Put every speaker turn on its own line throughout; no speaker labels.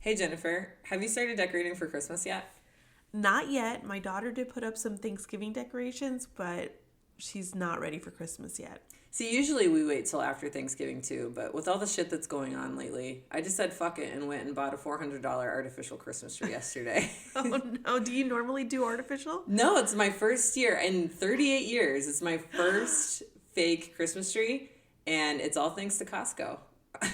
Hey Jennifer, have you started decorating for Christmas yet?
Not yet. My daughter did put up some Thanksgiving decorations, but she's not ready for Christmas yet.
See, usually we wait till after Thanksgiving too, but with all the shit that's going on lately, I just said fuck it and went and bought a $400 artificial Christmas tree yesterday.
Oh no, do you normally do artificial?
No, it's my first year in 38 years. It's my first fake Christmas tree, and it's all thanks to Costco.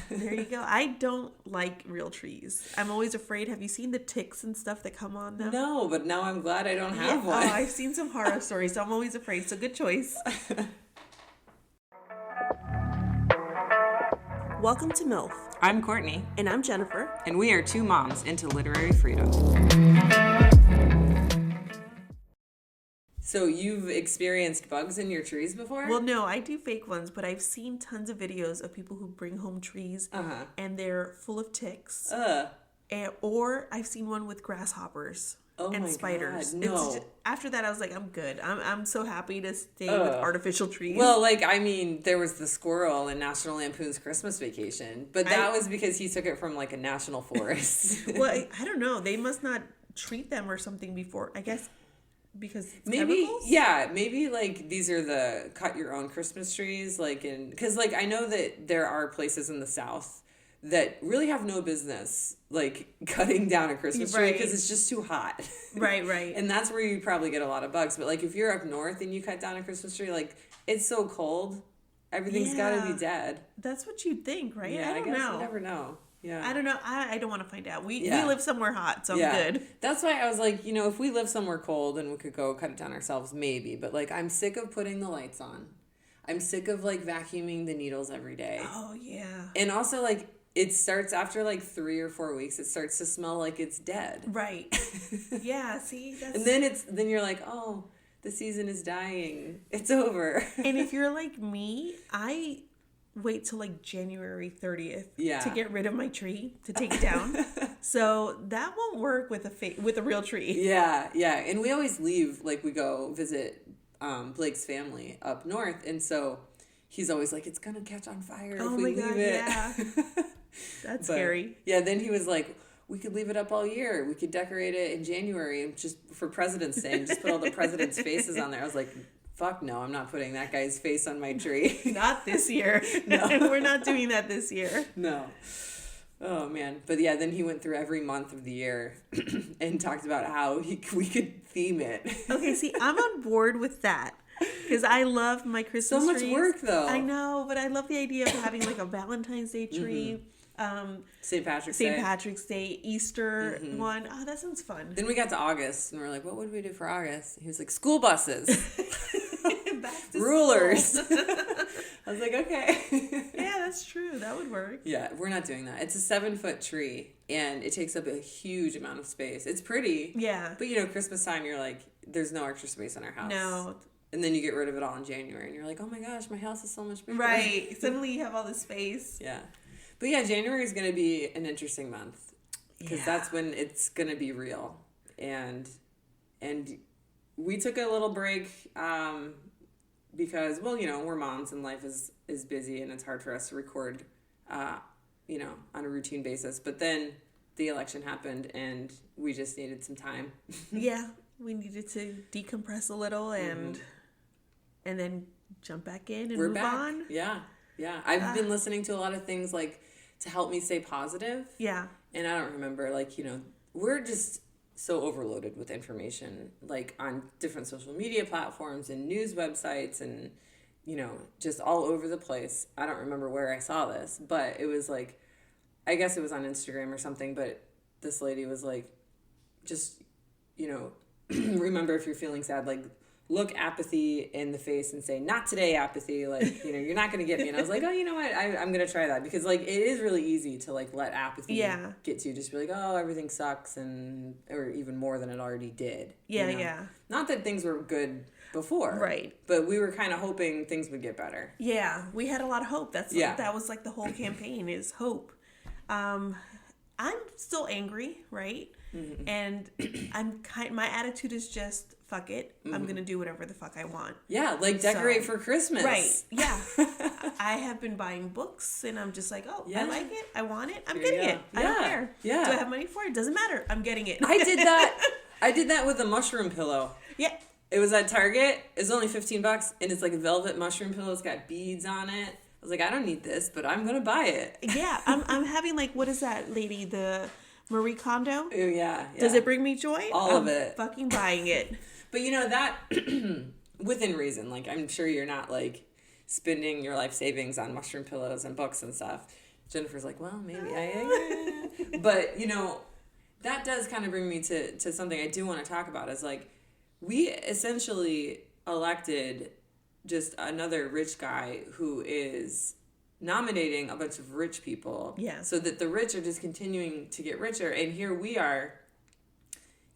There you go. I don't like real trees. I'm always afraid. Have you seen the ticks and stuff that come on them?
No, but now I'm glad I don't have one.
Oh, I've seen some horror stories, so I'm always afraid. So good choice. Welcome to MILF.
I'm Courtney.
And I'm Jennifer.
And we are two moms into literary freedom. So you've experienced bugs in your trees before?
Well, no, I do fake ones, but I've seen tons of videos of people who bring home trees and they're full of ticks. Or I've seen one with grasshoppers and spiders.
God, no.
After that, I was like, I'm good. I'm so happy to stay with artificial trees.
Well, there was the squirrel in National Lampoon's Christmas Vacation, but that was because he took it from like a national forest.
Well, I don't know. They must not treat them or something before, I guess. Because it's
maybe
chemicals?
Yeah, maybe like these are the cut your own Christmas trees, because I know that there are places in the South that really have no business like cutting down a Christmas tree because it's just too hot.
Right.
And that's where you probably get a lot of bugs. But like if you're up north and you cut down a Christmas tree, like it's so cold, everything's got to be dead.
That's what you'd think, right?
Yeah,
I don't
guess
know.
You never know. Yeah.
I don't know. I don't want to find out. We live somewhere hot, so I'm good.
That's why I was like, if we live somewhere cold and we could go cut it down ourselves, maybe. But like, I'm sick of putting the lights on. I'm sick of like vacuuming the needles every day.
Oh, yeah.
And also like, it starts after like 3 or 4 weeks, it starts to smell like it's dead.
Right. Yeah, see?
And then you're like, oh, the season is dying. It's over.
And if you're like me, I wait till like January 30th to get rid of my tree, to take it down. So that won't work with a real tree.
Yeah. And we always leave, like we go visit Blake's family up north, and so he's always like, it's gonna catch on fire if we leave it.
Yeah. That's scary.
Yeah, then he was like, we could leave it up all year. We could decorate it in January and just for President's Day and just put all the presidents' faces on there. I was like, fuck no, I'm not putting that guy's face on my tree.
Not this year. No. We're not doing that this year.
No. Oh, man. But yeah, then he went through every month of the year and talked about how we could theme it.
Okay, see, I'm on board with that. Because I love my Christmas trees.
So much work, though.
I know, but I love the idea of having like a Valentine's Day tree.
St. Patrick's
Day, Easter one. Oh, that sounds fun.
Then we got to August, and we're like, what would we do for August? He was like, school buses. Rulers. I was like, okay.
Yeah, that's true. That would work.
Yeah, we're not doing that. It's a 7-foot tree, and it takes up a huge amount of space. It's pretty.
Yeah.
But, Christmas time, you're like, there's no extra space in our house.
No.
And then you get rid of it all in January, and you're like, oh my gosh, my house is so much bigger.
Right. Suddenly you have all this space.
Yeah. But yeah, January is going to be an interesting month because that's when it's going to be real. And we took a little break because, we're moms and life is busy and it's hard for us to record, on a routine basis. But then the election happened and we just needed some time.
Yeah, we needed to decompress a little and then jump back in and move on.
Yeah. I've been listening to a lot of things like to help me stay positive.
Yeah.
And I don't remember, we're just so overloaded with information, like on different social media platforms and news websites and, just all over the place. I don't remember where I saw this, but it was like, I guess it was on Instagram or something, but this lady was like, just, remember if you're feeling sad, like, look apathy in the face and say, not today, apathy. Like, you're not going to get me. And I was like, oh, you know what? I'm going to try that because like, it is really easy to like let apathy get to you. Just be like, oh, everything sucks. Or even more than it already did.
Yeah. Yeah.
Not that things were good before.
Right.
But we were kind of hoping things would get better.
Yeah. We had a lot of hope. That was like the whole campaign is hope. I'm still angry. Right. Mm-hmm. And my attitude is just fuck it. Mm-hmm. I'm gonna do whatever the fuck I want.
Yeah, like decorate for Christmas.
Right. Yeah. I have been buying books, and I'm just like, oh,
yeah.
I like it. I want it. I'm getting it. I don't care.
Yeah.
Do I have money for it? Doesn't matter. I'm getting it.
I did that with a mushroom pillow.
Yeah.
It was at Target. It's only $15, and it's like a velvet mushroom pillow. It's got beads on it. I was like, I don't need this, but I'm gonna buy it.
Yeah, I'm having like, what is that lady? The Marie Kondo?
Oh yeah.
Does it bring me joy?
All of it.
Fucking buying it.
But that within reason. Like, I'm sure you're not like spending your life savings on mushroom pillows and books and stuff. Jennifer's like, well, maybe I am. But that does kind of bring me to something I do want to talk about. Is like, we essentially elected just another rich guy who is nominating a bunch of rich people.
Yeah.
So that the rich are just continuing to get richer. And here we are,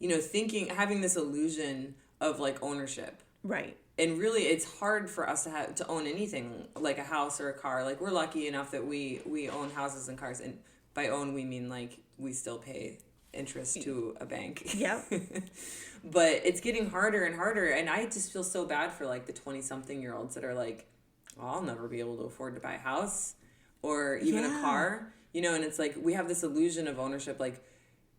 having this illusion of like ownership.
Right.
And really, it's hard for us to own anything like a house or a car. Like, we're lucky enough that we own houses and cars. And by own, we mean like we still pay interest to a bank.
Yeah.
But it's getting harder and harder. And I just feel so bad for like the 20-something-year-olds that are like, well, I'll never be able to afford to buy a house or even a car. And it's like we have this illusion of ownership. Like,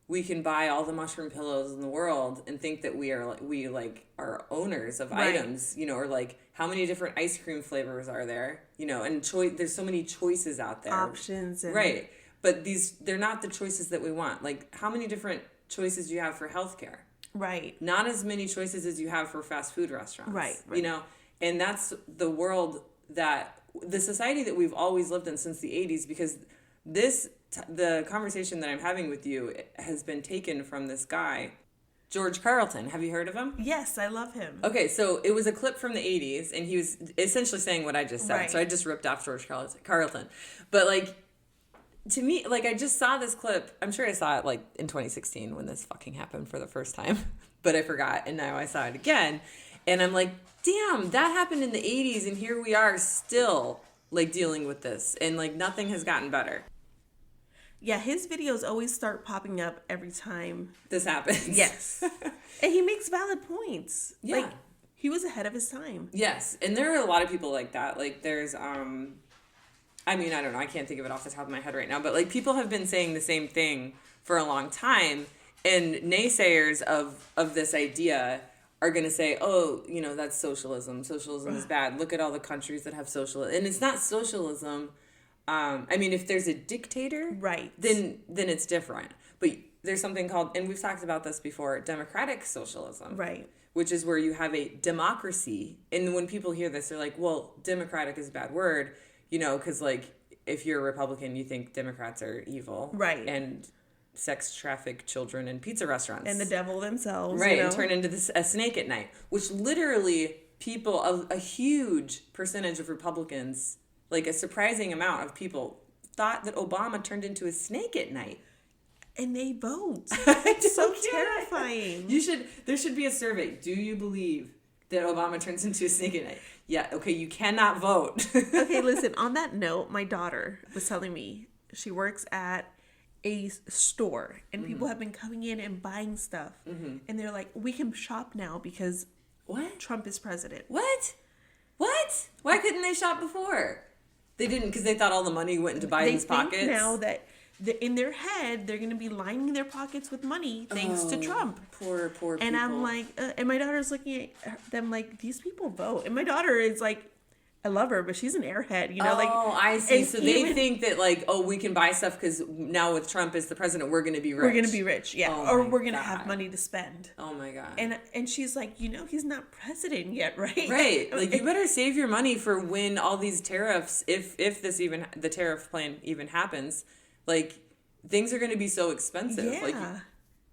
we can buy all the mushroom pillows in the world and think that we are owners of items, or like how many different ice cream flavors are there, and there's so many choices out there.
Options.
Right. But they're not the choices that we want. Like, how many different choices do you have for healthcare?
Right.
Not as many choices as you have for fast food restaurants.
Right.
And that's the world the society that we've always lived in since the 80s, because the conversation that I'm having with you has been taken from this guy, George Carlin. Have you heard of him?
Yes, I love him.
Okay, so it was a clip from the 80s, and he was essentially saying what I just said.
Right.
So I just ripped off George Carlin. But, like, to me, like, I just saw this clip. I'm sure I saw it, like, in 2016 when this fucking happened for the first time. But I forgot, and now I saw it again. And I'm like, damn, that happened in the 80s, and here we are still, like, dealing with this. And, like, nothing has gotten better.
Yeah, his videos always start popping up every time
this happens.
Yes. And he makes valid points.
Yeah.
Like, he was ahead of his time.
Yes. And there are a lot of people like that. Like, there's, I don't know. I can't think of it off the top of my head right now. But, like, people have been saying the same thing for a long time. And naysayers of this idea are going to say, oh, that's socialism. Socialism is bad. Look at all the countries that have socialism. And it's not socialism. If there's a dictator,
right,
then it's different. But there's something called, and we've talked about this before, democratic socialism.
Right.
Which is where you have a democracy. And when people hear this, they're like, well, democratic is a bad word, because, like, if you're a Republican, you think Democrats are evil. Right. And sex traffic children in pizza restaurants.
And the devil themselves.
Right, and turn into a snake at night. Which literally a huge percentage of Republicans, like a surprising amount of people, thought that Obama turned into a snake at night.
And they vote. It's so terrifying.
There should be a survey. Do you believe that Obama turns into a snake at night? Yeah, okay, you cannot vote.
Okay, listen, on that note, my daughter was telling me she works at a store and people have been coming in and buying stuff. Mm-hmm. And they're like, we can shop now because Trump is president.
What? Why couldn't they shop before? They didn't because they thought all the money went into Biden's pockets.
They think now that in their head, they're going to be lining their pockets with money thanks to Trump.
Poor people.
And I'm like, and my daughter's looking at them like, these people vote. And my daughter is like, I love her, but she's an airhead,
Oh, I see. So they think that, like, we can buy stuff because now with Trump as the president, we're going to be rich.
We're going to be rich, yeah. Or we're going to have money to spend.
Oh, my God.
And she's like, he's not president yet, right?
Right. Like, you better save your money for when all these tariffs, if the tariff plan even happens, like, things are going to be so expensive.
Yeah.
Like,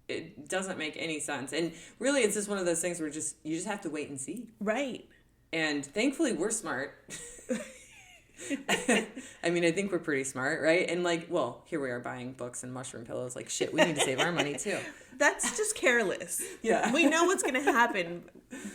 it doesn't make any sense. And really, it's just one of those things where you just have to wait and see.
Right.
And thankfully, we're smart. I think we're pretty smart, right? And here we are buying books and mushroom pillows. Like, shit, we need to save our money, too.
That's just careless.
Yeah.
We know what's going to happen,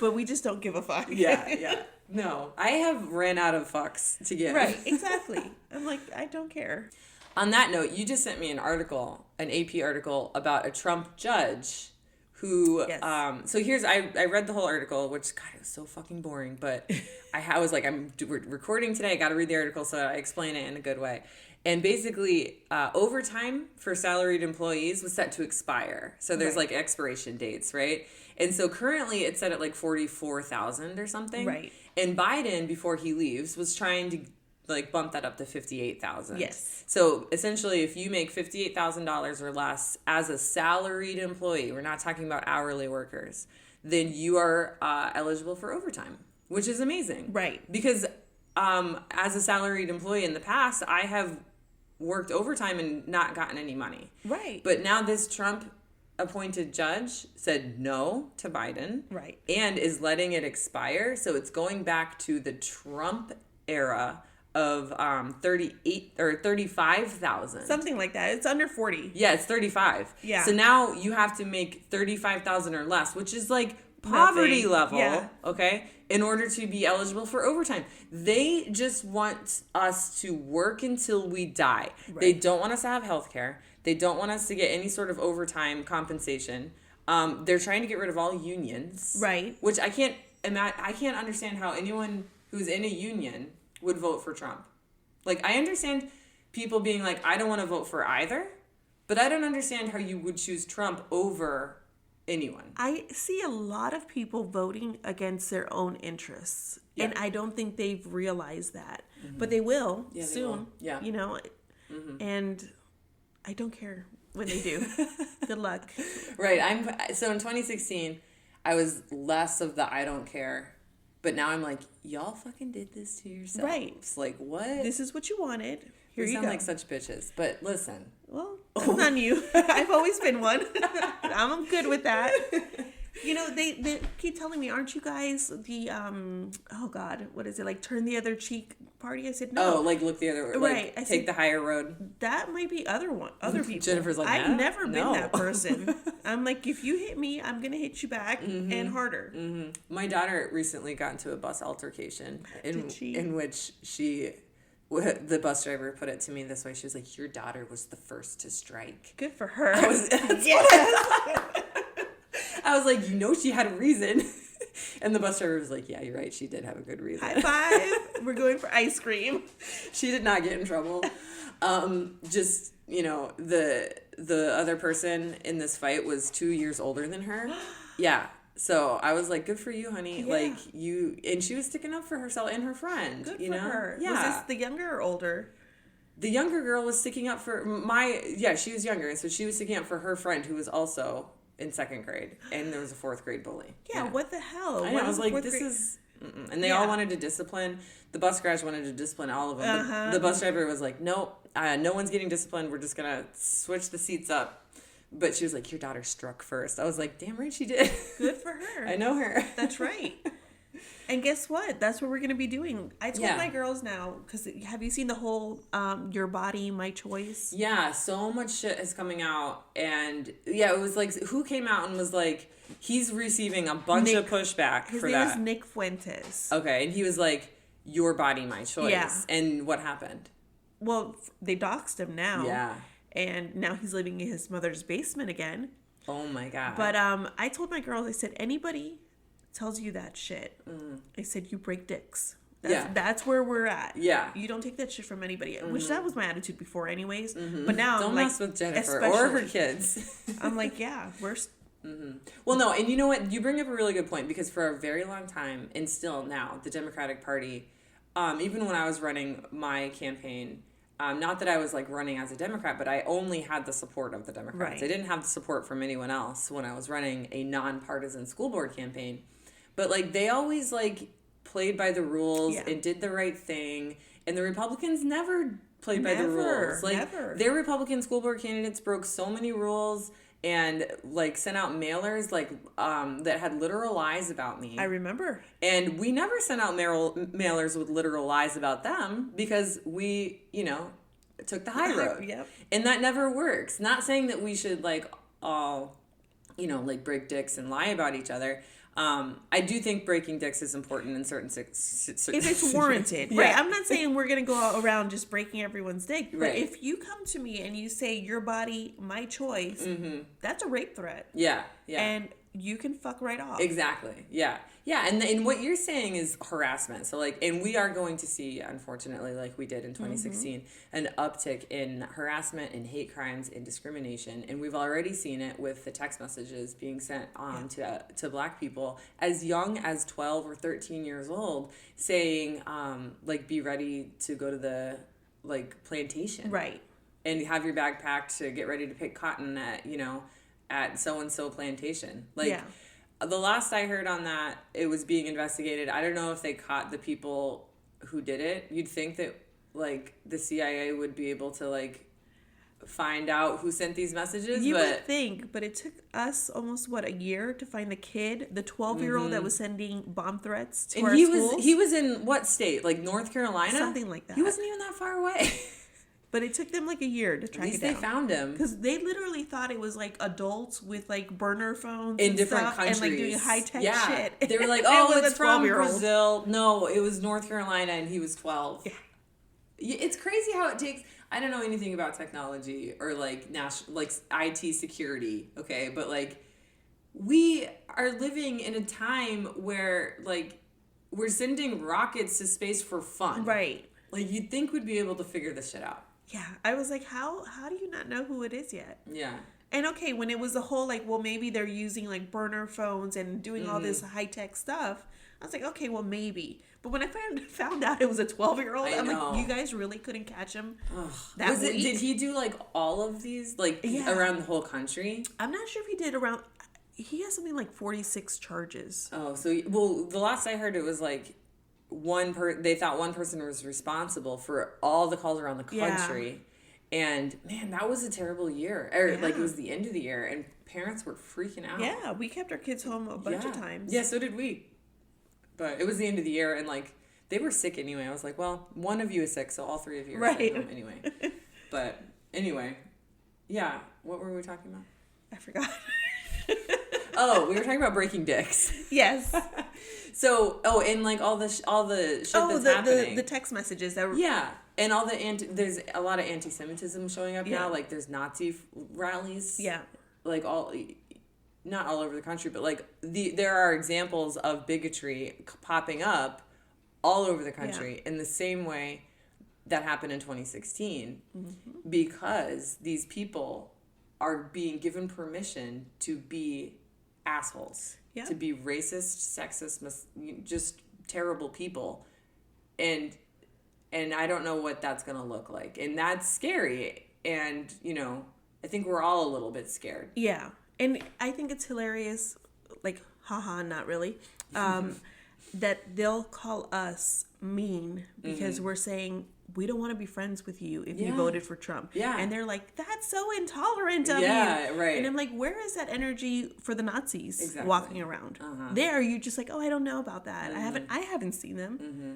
but we just don't give a fuck.
Yeah. No, I have ran out of fucks to give.
Right, exactly. I'm like, I don't care.
On that note, you just sent me an AP article about a Trump judge who,
Yes.
I read the whole article, which, God, it was so fucking boring, but I was like, we're recording today, I got to read the article, so I explain it in a good way. And basically, overtime for salaried employees was set to expire. So there's like expiration dates, right? And so currently it's set at like 44,000 or something.
Right.
And Biden, before he leaves, was trying to like bump that up to 58,000.
Yes.
So essentially, if you make $58,000 or less as a salaried employee, we're not talking about hourly workers, then you are eligible for overtime, which is amazing.
Right.
Because as a salaried employee in the past, I have worked overtime and not gotten any money.
Right.
But now this Trump appointed judge said no to Biden.
Right.
And is letting it expire. So it's going back to the Trump era of 38 or 35,000.
Something like that. It's under 40.
Yeah, it's 35.
Yeah.
So now you have to make 35,000 or less, which is like poverty
Nothing.
level,
Yeah.
okay, in order to be eligible for overtime. They just want us to work until we die.
Right.
They don't want us to have health care. They don't want us to get any sort of overtime compensation. They're trying to get rid of all unions.
Right.
Which I can't understand how anyone who's in a union would vote for Trump. Like, I understand people being like, I don't want to vote for either, but I don't understand how you would choose Trump over anyone.
I see a lot of people voting against their own interests.
Yeah.
And I don't think they've realized that. But they will
Yeah, they
soon.
will. Yeah.
You know, and I don't care when they do. Good luck.
Right. So in 2016, I was less of the I don't care. But now I'm like, y'all fucking did this to yourselves.
Right.
Like, what?
This is what you wanted. Here
we
you
sound
go.
like such bitches. But listen.
Well, that's on you. I've always been one. I'm good with that. You know, they keep telling me, aren't you guys the, oh God, what is it? Like, turn the other cheek party? I said, no.
Oh, like, look the other way.
Right.
Like, take the higher road.
That might be other people.
Jennifer's like,
I've
no,
never been
no.
that person. I'm like, if you hit me, I'm going to hit you back and harder.
Mm-hmm. My daughter recently got into a bus altercation in which the bus driver put it to me this way. She was like, your daughter was the first to strike.
Good for her.
I was like, she had a reason. And the bus driver was like, yeah, you're right. She did have a good reason.
High five. We're going for ice cream.
She did not get in trouble. The other person in this fight was 2 years older than her. Yeah. So I was like, good for you, honey.
Yeah.
Like, and she was sticking up for herself and her friend.
Good for her.
Yeah.
Was this the younger or older?
The younger girl was sticking up for she was younger. And so she was sticking up for her friend who was also in second grade. And there was a fourth grade bully.
Yeah. What the hell?
I know. I was like, this is... And they all wanted to discipline. The bus garage wanted to discipline all of them. The bus driver was like, nope, no one's getting disciplined. We're just going to switch the seats up. But she was like, your daughter struck first. I was like, damn right she did.
Good for her.
I know her.
That's right. And guess what? That's what we're going to be doing. I told my girls now, because have you seen the whole Your Body, My Choice?
Yeah, so much shit is coming out. And yeah, it was like, who came out and was like, he's receiving a bunch of pushback for that.
His name is Nick Fuentes.
Okay, and he was like, Your Body, My Choice.
Yeah.
And what happened?
Well, they doxed him now.
Yeah.
And now he's living in his mother's basement again.
Oh my God.
But I told my girls, I said, anybody tells you that shit, I said, you break dicks. That's where we're at.
Yeah.
You don't take that shit from anybody, which that was my attitude before anyways. But now
don't
I'm
mess
like,
with Jennifer or her kids.
I'm like, yeah, we're...
Well, no, and you know what? You bring up a really good point, because for a very long time, and still now, the Democratic Party, even when I was running my campaign, not that I was like running as a Democrat, but I only had the support of the Democrats.
Right.
I didn't have the support from anyone else when I was running a nonpartisan school board campaign. But like, they always like played by the rules and did the right thing. And the Republicans never played by the rules. Like, their Republican school board candidates broke so many rules and like sent out mailers like that had literal lies about me.
I remember.
And we never sent out mailers with literal lies about them, because we, took the high road.
Yep.
And that never works. Not saying that we should like all, like break dicks and lie about each other. I do think breaking dicks is important in certain
if it's warranted.
Yeah.
Right. I'm not saying we're going to go around just breaking everyone's dick. But
Right.
if you come to me and you say, your body, my choice, that's a rape threat.
Yeah. Yeah.
And you can fuck right off.
Exactly. Yeah. Yeah. And what you're saying is harassment. So like, and we are going to see, unfortunately, like we did in 2016, an uptick in harassment and hate crimes and discrimination. And we've already seen it with the text messages being sent on to Black people as young as 12 or 13 years old saying, like, be ready to go to the, like, plantation.
Right.
And have your bag packed to get ready to pick cotton at, you know, at so-and-so plantation. Like, the last I heard on that, it was being investigated. I don't know if they caught the people who did it. You'd think that, like, the CIA would be able to, like, find out who sent these messages.
You would think, but it took us almost, a year to find the kid, the 12-year-old that was sending bomb threats to our schools.
He was in what state? Like, North Carolina?
Something like that.
He wasn't even that far away.
But it took them like a year to track it down.
At least they found him.
Because they literally thought it was like adults with like burner phones
in
and
different
stuff,
countries.
and like doing high-tech shit.
They were like, oh, it's from Brazil. No, it was North Carolina and he was 12. Yeah. It's crazy how it takes... I don't know anything about technology or like IT security, okay? But like, we are living in a time where like we're sending rockets to space for fun.
Right.
Like, you'd think we'd be able to figure this shit out.
Yeah, I was like, how do you not know who it is yet?
Yeah.
And okay, when it was the whole like, well, maybe they're using like burner phones and doing all this high tech stuff, I was like, okay, well, maybe. But when I found out it was a 12-year-old, I'm like, you guys really couldn't catch him that week?
Did he do like all of these around the whole country?
I'm not sure if he did around. He has something like 46 charges.
Oh, so the last I heard, it was like they thought one person was responsible for all the calls around the country. Yeah. And man, that was a terrible year. Like, it was the end of the year and parents were freaking out.
Yeah, we kept our kids home a bunch of times.
Yeah, so did we. But it was the end of the year and like they were sick anyway. I was like, well, one of you is sick, so all three of you are sick home anyway. But anyway, yeah, what were we talking about?
I forgot.
Oh, we were talking about breaking dicks.
Yes.
So, and like all the shit that's happening.
The text messages that were...
Yeah. And all there's a lot of anti-Semitism showing up now. Like, there's Nazi rallies. Yeah. Like, not all over the country, but like, there are examples of bigotry popping up all over the country in the same way that happened in 2016. Mm-hmm. Because these people are being given permission to be assholes. Yeah. To be racist, sexist, just terrible people. And I don't know what that's going to look like. And that's scary. And, I think we're all a little bit scared.
Yeah. And I think it's hilarious, like, haha, not really, that they'll call us mean because we're saying, we don't want to be friends with you if you voted for Trump. Yeah. And they're like, that's so intolerant of you. Yeah, right. And I'm like, where is that energy for the Nazis walking around? There, you're just like, oh, I don't know about that. I haven't seen them. Mm-hmm.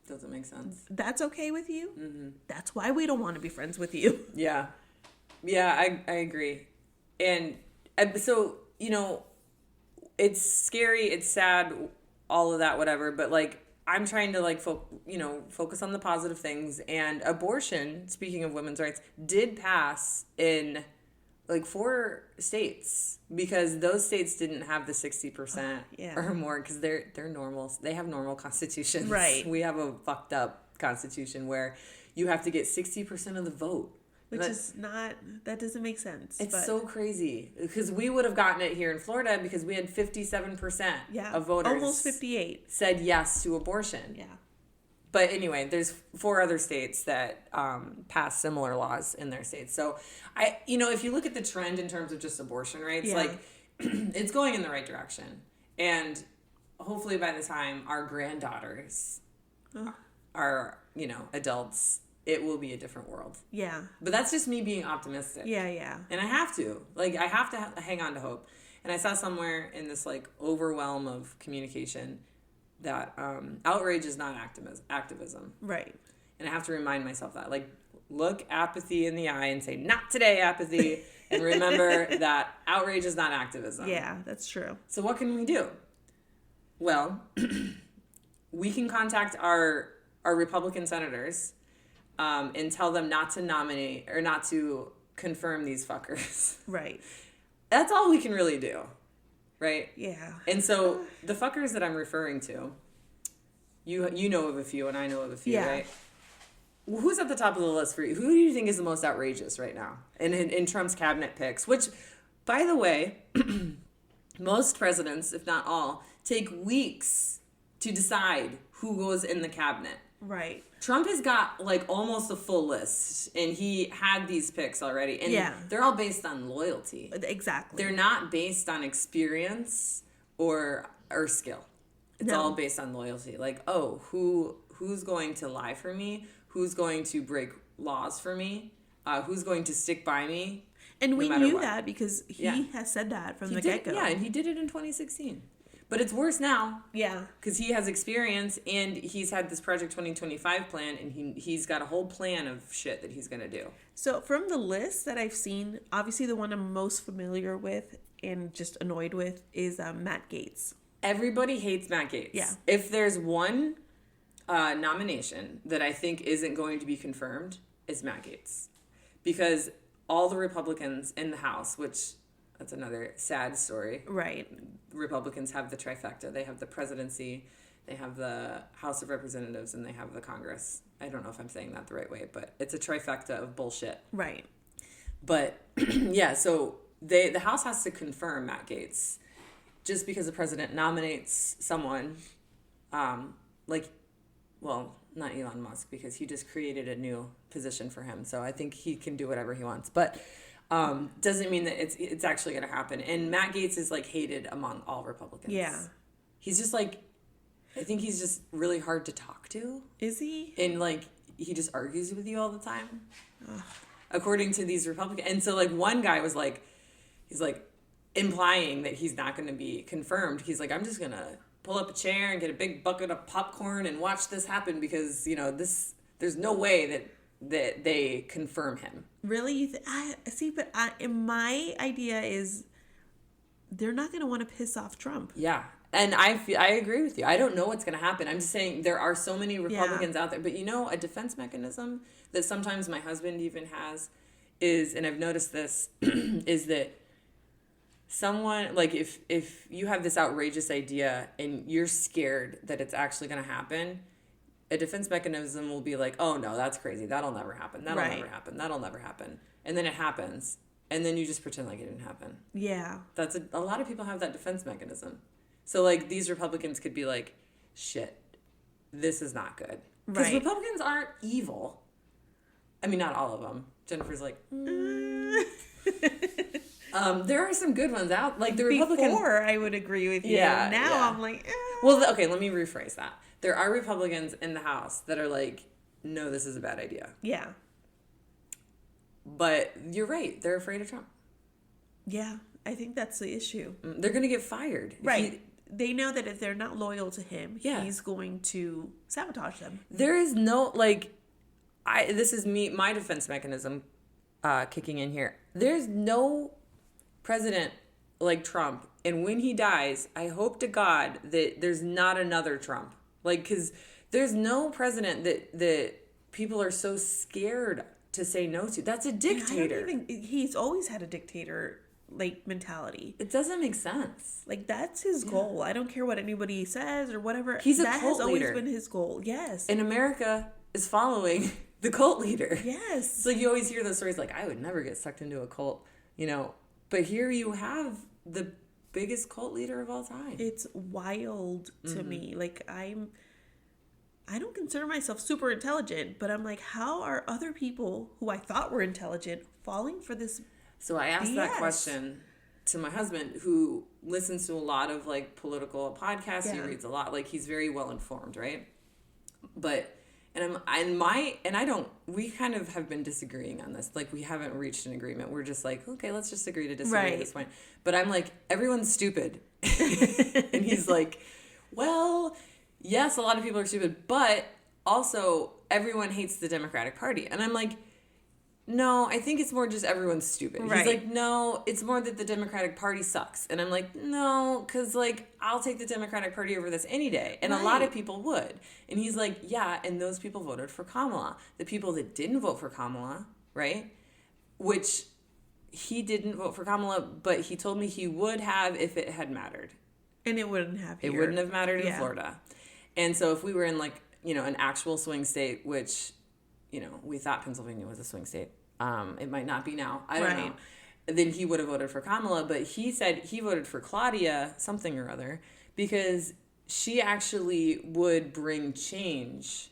Doesn't make sense.
That's okay with you? Mm-hmm. That's why we don't want to be friends with you.
Yeah. Yeah, I agree. And so, it's scary, it's sad, all of that, whatever, but like, I'm trying to like focus on the positive things. And abortion, speaking of women's rights, did pass in like 4 states because those states didn't have the 60% or more because they're normal. They have normal constitutions. Right. We have a fucked up constitution where you have to get 60% of the vote.
Which is not, that doesn't make sense.
It's so crazy because we would have gotten it here in Florida because we had 57% of voters.
Almost 58.
Said yes to abortion. Yeah. But anyway, there's 4 other states that passed similar laws in their states. So, if you look at the trend in terms of just abortion rates, like, it's going in the right direction. And hopefully by the time our granddaughters are, adults, it will be a different world. Yeah. But that's just me being optimistic. Yeah, yeah. And I have to. Like, I have to hang on to hope. And I saw somewhere in this, like, overwhelm of communication that outrage is not activism. Right. And I have to remind myself that. Like, look apathy in the eye and say, not today, apathy. And remember that outrage is not activism.
Yeah, that's true.
So what can we do? Well, we can contact our Republican senators and tell them not to nominate or not to confirm these fuckers.
Right.
That's all we can really do. Right?
Yeah.
And so the fuckers that I'm referring to, you know of a few and I know of a few, right? Who's at the top of the list for you? Who do you think is the most outrageous right now in Trump's cabinet picks? Which, by the way, most presidents, if not all, take weeks to decide who goes in the cabinet.
Right.
Trump has got like almost a full list, and he had these picks already, and they're all based on loyalty.
Exactly.
They're not based on experience or skill. It's all based on loyalty. Like, oh, who's going to lie for me? Who's going to break laws for me? Who's going to stick by me?
And we knew that because he has said that from the get-go.
Yeah, and he did it in 2016. But it's worse now.
Yeah.
Because he has experience, and he's had this Project 2025 plan, and he's got a whole plan of shit that he's going to do.
So from the list that I've seen, obviously the one I'm most familiar with and just annoyed with is Matt Gaetz.
Everybody hates Matt Gaetz.
Yeah.
If there's one nomination that I think isn't going to be confirmed, it's Matt Gaetz. Because all the Republicans in the House, which that's another sad story.
Right.
Republicans have the trifecta. They have the presidency, they have the House of Representatives, and they have the Congress. I don't know if I'm saying that the right way, but it's a trifecta of bullshit.
Right.
But yeah, so the House has to confirm Matt Gaetz. Just because the president nominates someone, not Elon Musck, because he just created a new position for him. So I think he can do whatever he wants. But doesn't mean that it's actually going to happen. And Matt Gaetz is like hated among all Republicans.
Yeah.
He's just like, I think he's just really hard to talk to.
Is he?
And like, he just argues with you all the time. Ugh. According to these Republicans. And so like one guy was like, he's like implying that he's not going to be confirmed. He's like, I'm just going to pull up a chair and get a big bucket of popcorn and watch this happen because, you know, there's no way that they confirm him.
Really? My idea is they're not going to want to piss off Trump.
Yeah. And I agree with you. I don't know what's going to happen. I'm just saying there are so many Republicans out there. But, you know, a defense mechanism that sometimes my husband even has is, and I've noticed this, is that someone, like if you have this outrageous idea and you're scared that it's actually going to happen, a defense mechanism will be like, oh, no, that's crazy. That'll never happen. That'll never happen. That'll never happen. And then it happens. And then you just pretend like it didn't happen.
Yeah.
That's a lot of people have that defense mechanism. So, like, these Republicans could be like, shit, this is not good. Because Republicans aren't evil. I mean, not all of them. Jennifer's like, there are some good ones out. Like, the Republican...
Before, I would agree with you.
Yeah,
now I'm like,
Well, okay, let me rephrase that. There are Republicans in the House that are like, no, this is a bad idea.
Yeah.
But you're right. They're afraid of Trump.
Yeah, I think that's the issue.
They're going to get fired.
Right. They know that if they're not loyal to him, he's going to sabotage them.
There is no, like, this is my defense mechanism kicking in here. There's no president like Trump. And when he dies, I hope to God that there's not another Trump. Like, because there's no president that people are so scared to say no to. That's a dictator.
He's always had a dictator like mentality.
It doesn't make sense.
Like, that's his goal. I don't care what anybody says or whatever.
He's a
that
cult
has
leader.
Always been his goal. Yes.
And America is following the cult leader.
Yes.
So you always hear those stories like, I would never get sucked into a cult, you know. But here you have the biggest cult leader of all time.
It's wild to me. Like, I don't consider myself super intelligent, but I'm like, how are other people who I thought were intelligent falling for this?
So I asked that question to my husband, who listens to a lot of like political podcasts. He reads a lot. Like, he's very well informed, right? But we kind of have been disagreeing on this. Like, we haven't reached an agreement. We're just like, okay, let's just agree to disagree at this point. But I'm like, everyone's stupid. And he's like, well, yes, a lot of people are stupid, but also everyone hates the Democratic Party. And I'm like, no, I think it's more just everyone's stupid.
Right.
He's like, no, it's more that the Democratic Party sucks. And I'm like, no, because, like, I'll take the Democratic Party over this any day. And a lot of people would. And he's like, yeah, and those people voted for Kamala. The people that didn't vote for Kamala, right, which he didn't vote for Kamala, but he told me he would have if it had mattered.
And it wouldn't have here.
It wouldn't have mattered in Florida. And so if we were in, like, you know, an actual swing state, which... you know, we thought Pennsylvania was a swing state. It might not be now. I don't know. Then he would have voted for Kamala, but he said he voted for Claudia, something or other, because she actually would bring change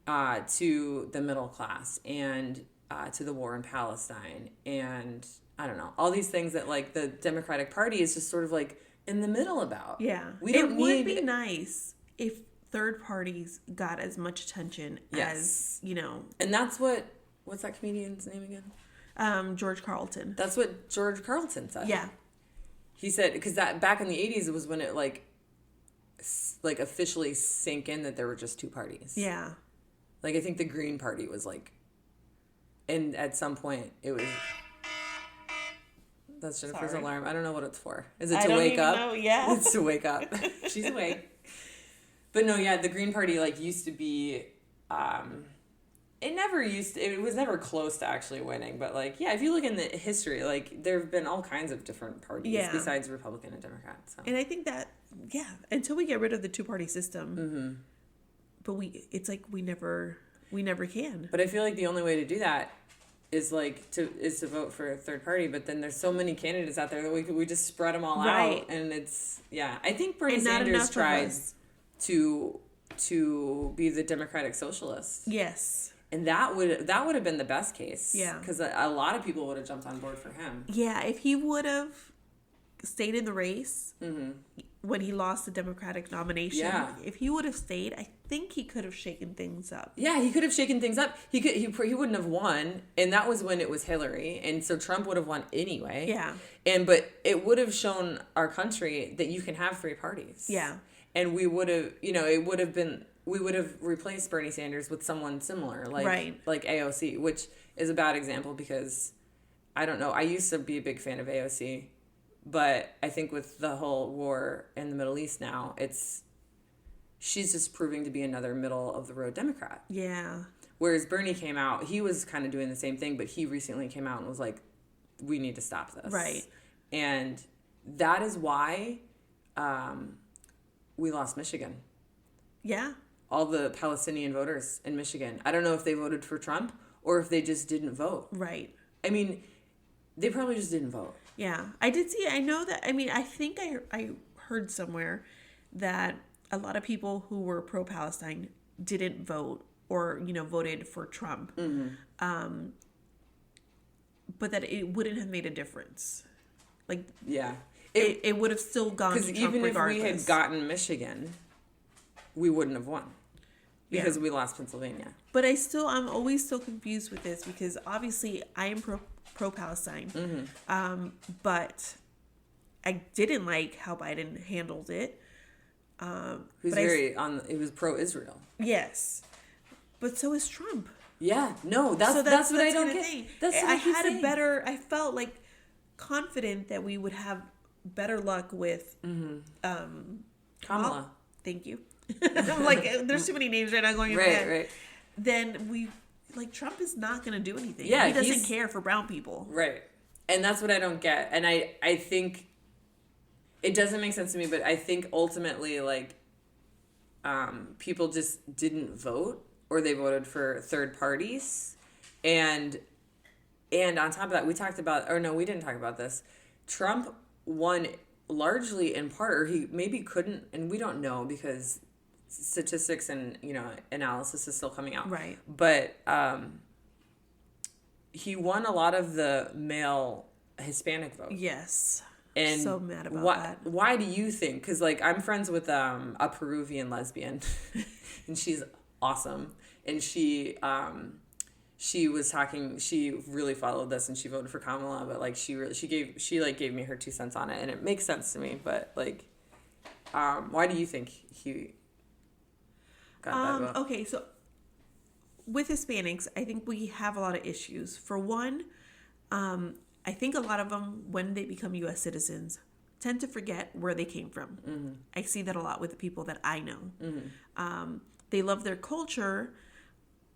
to the middle class and to the war in Palestine. And I don't know, all these things that, like, the Democratic Party is just sort of, like, in the middle about.
Yeah. It would be nice if third parties got as much attention as, you know.
And that's what's that comedian's name again?
George Carlton.
That's what George Carlton said.
Yeah.
He said, because that back in the 80s was when it like officially sank in that there were just two parties.
Yeah.
Like, I think the Green Party was like, and at some point it was, that's Jennifer's alarm. I don't know what it's for. Is it to wake up?
Know. Yeah.
It's to wake up. She's awake. But no, yeah, the Green Party, like, used to be, it was never close to actually winning. But, like, yeah, if you look in the history, like, there have been all kinds of different parties besides Republican and Democrat. So.
And I think that, until we get rid of the two-party system, but it's like we never can.
But I feel like the only way to do that is, like, to vote for a third party. But then there's so many candidates out there that we just spread them all out. And it's, I think Bernie Sanders tried to be the Democratic Socialist.
Yes.
And that would have been the best case.
Yeah.
Because a lot of people would have jumped on board for him.
Yeah, if he would have stayed in the race when he lost the Democratic nomination, if he would have stayed, I think he could have shaken things up. Yeah,
he could have shaken things up. He wouldn't have won, and that was when it was Hillary, and so Trump would have won anyway.
Yeah.
But it would have shown our country that you can have three parties.
Yeah.
And we would have, we would have replaced Bernie Sanders with someone similar, like AOC, which is a bad example because, I don't know, I used to be a big fan of AOC, but I think with the whole war in the Middle East now, she's just proving to be another middle-of-the-road Democrat.
Yeah.
Whereas Bernie came out, he was kind of doing the same thing, but he recently came out and was like, we need to stop this.
Right.
And that is why... we lost Michigan.
Yeah.
All the Palestinian voters in Michigan. I don't know if they voted for Trump or if they just didn't vote.
Right.
I mean, they probably just didn't vote.
Yeah. I did see, I know that, I mean, I think I heard somewhere that a lot of people who were pro-Palestine didn't vote or, voted for Trump. Mm-hmm. But that it wouldn't have made a difference. Like,
yeah.
It would have still gone to Trump
even
regardless.
If we had gotten Michigan, we wouldn't have won because we lost Pennsylvania.
But I'm always still confused with this because obviously I am pro-Palestine, but I didn't like how Biden handled it.
It was pro-Israel.
Yes, but so is Trump.
Yeah, no, that's what I don't get. That's what
I felt like confident that we would have better luck with
Kamala.
Thank you. I'm like, there's too many names right now going in my head.
Right.
Then Trump is not going to do anything.
Yeah,
he doesn't care for brown people.
Right. And that's what I don't get. And I think it doesn't make sense to me, but I think ultimately, people just didn't vote or they voted for third parties. And on top of that, we didn't talk about this. Trump won largely in part, or he maybe couldn't, and we don't know because statistics and analysis is still coming out.
Right.
But he won a lot of the male Hispanic vote.
Yes.
And
so mad about that.
Why do you think? Because I'm friends with a Peruvian lesbian, and she's awesome, and she was talking, she really followed this and she voted for Kamala, but she gave me her 2 cents on it, and it makes sense to me, but why do you think he got that vote?
Okay, so with Hispanics, I think we have a lot of issues. For one, I think a lot of them, when they become U.S. citizens, tend to forget where they came from. Mm-hmm. I see that a lot with the people that I know. Mm-hmm. They love their culture,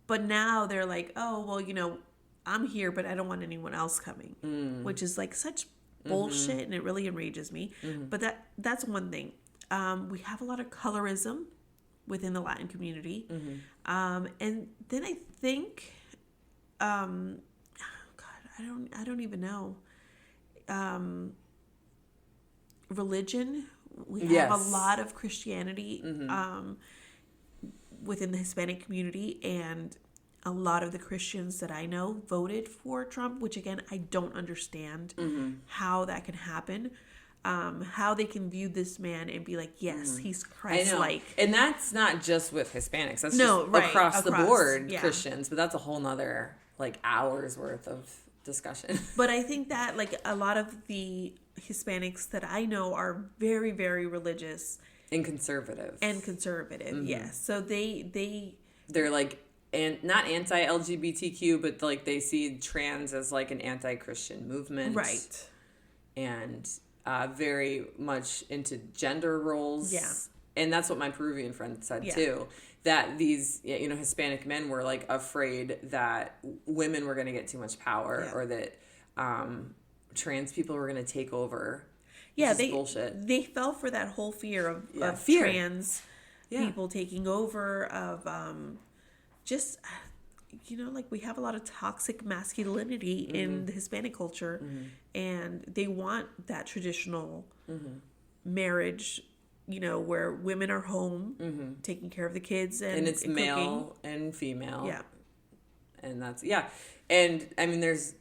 but now they're like, oh, well, you know, I'm here, but I don't want anyone else coming, which is like such bullshit, mm-hmm. and it really enrages me. Mm-hmm. But that's one thing. We have a lot of colorism within the Latin community. Mm-hmm. And then I think, God, I don't even know. Religion. We have a lot of Christianity, mm-hmm. Within the Hispanic community, and a lot of the Christians that I know voted for Trump, which again, I don't understand mm-hmm. how that can happen. How they can view this man and be like, yes, mm-hmm. he's Christ-like.
And that's not just with Hispanics. That's just across the board Christians. But that's a whole nother like hours worth of discussion.
But I think that like a lot of the Hispanics that I know are very, very religious.
And conservative.
Mm-hmm. Yes. So
they're like, and not anti-LGBTQ, but like they see trans as like an anti-Christian movement.
Right.
And very much into gender roles.
Yeah.
And that's what my Peruvian friend said too. That these, you know, Hispanic men were like afraid that women were going to get too much power or that trans people were going to take over.
Yeah,
bullshit.
They fell for that whole fear of trans people taking over, of just, you know, like we have a lot of toxic masculinity mm-hmm. in the Hispanic culture, mm-hmm. and they want that traditional mm-hmm. marriage, you know, where women are home mm-hmm. taking care of the kids and
it's
and
male and female.
Yeah.
And that's, and I mean, there's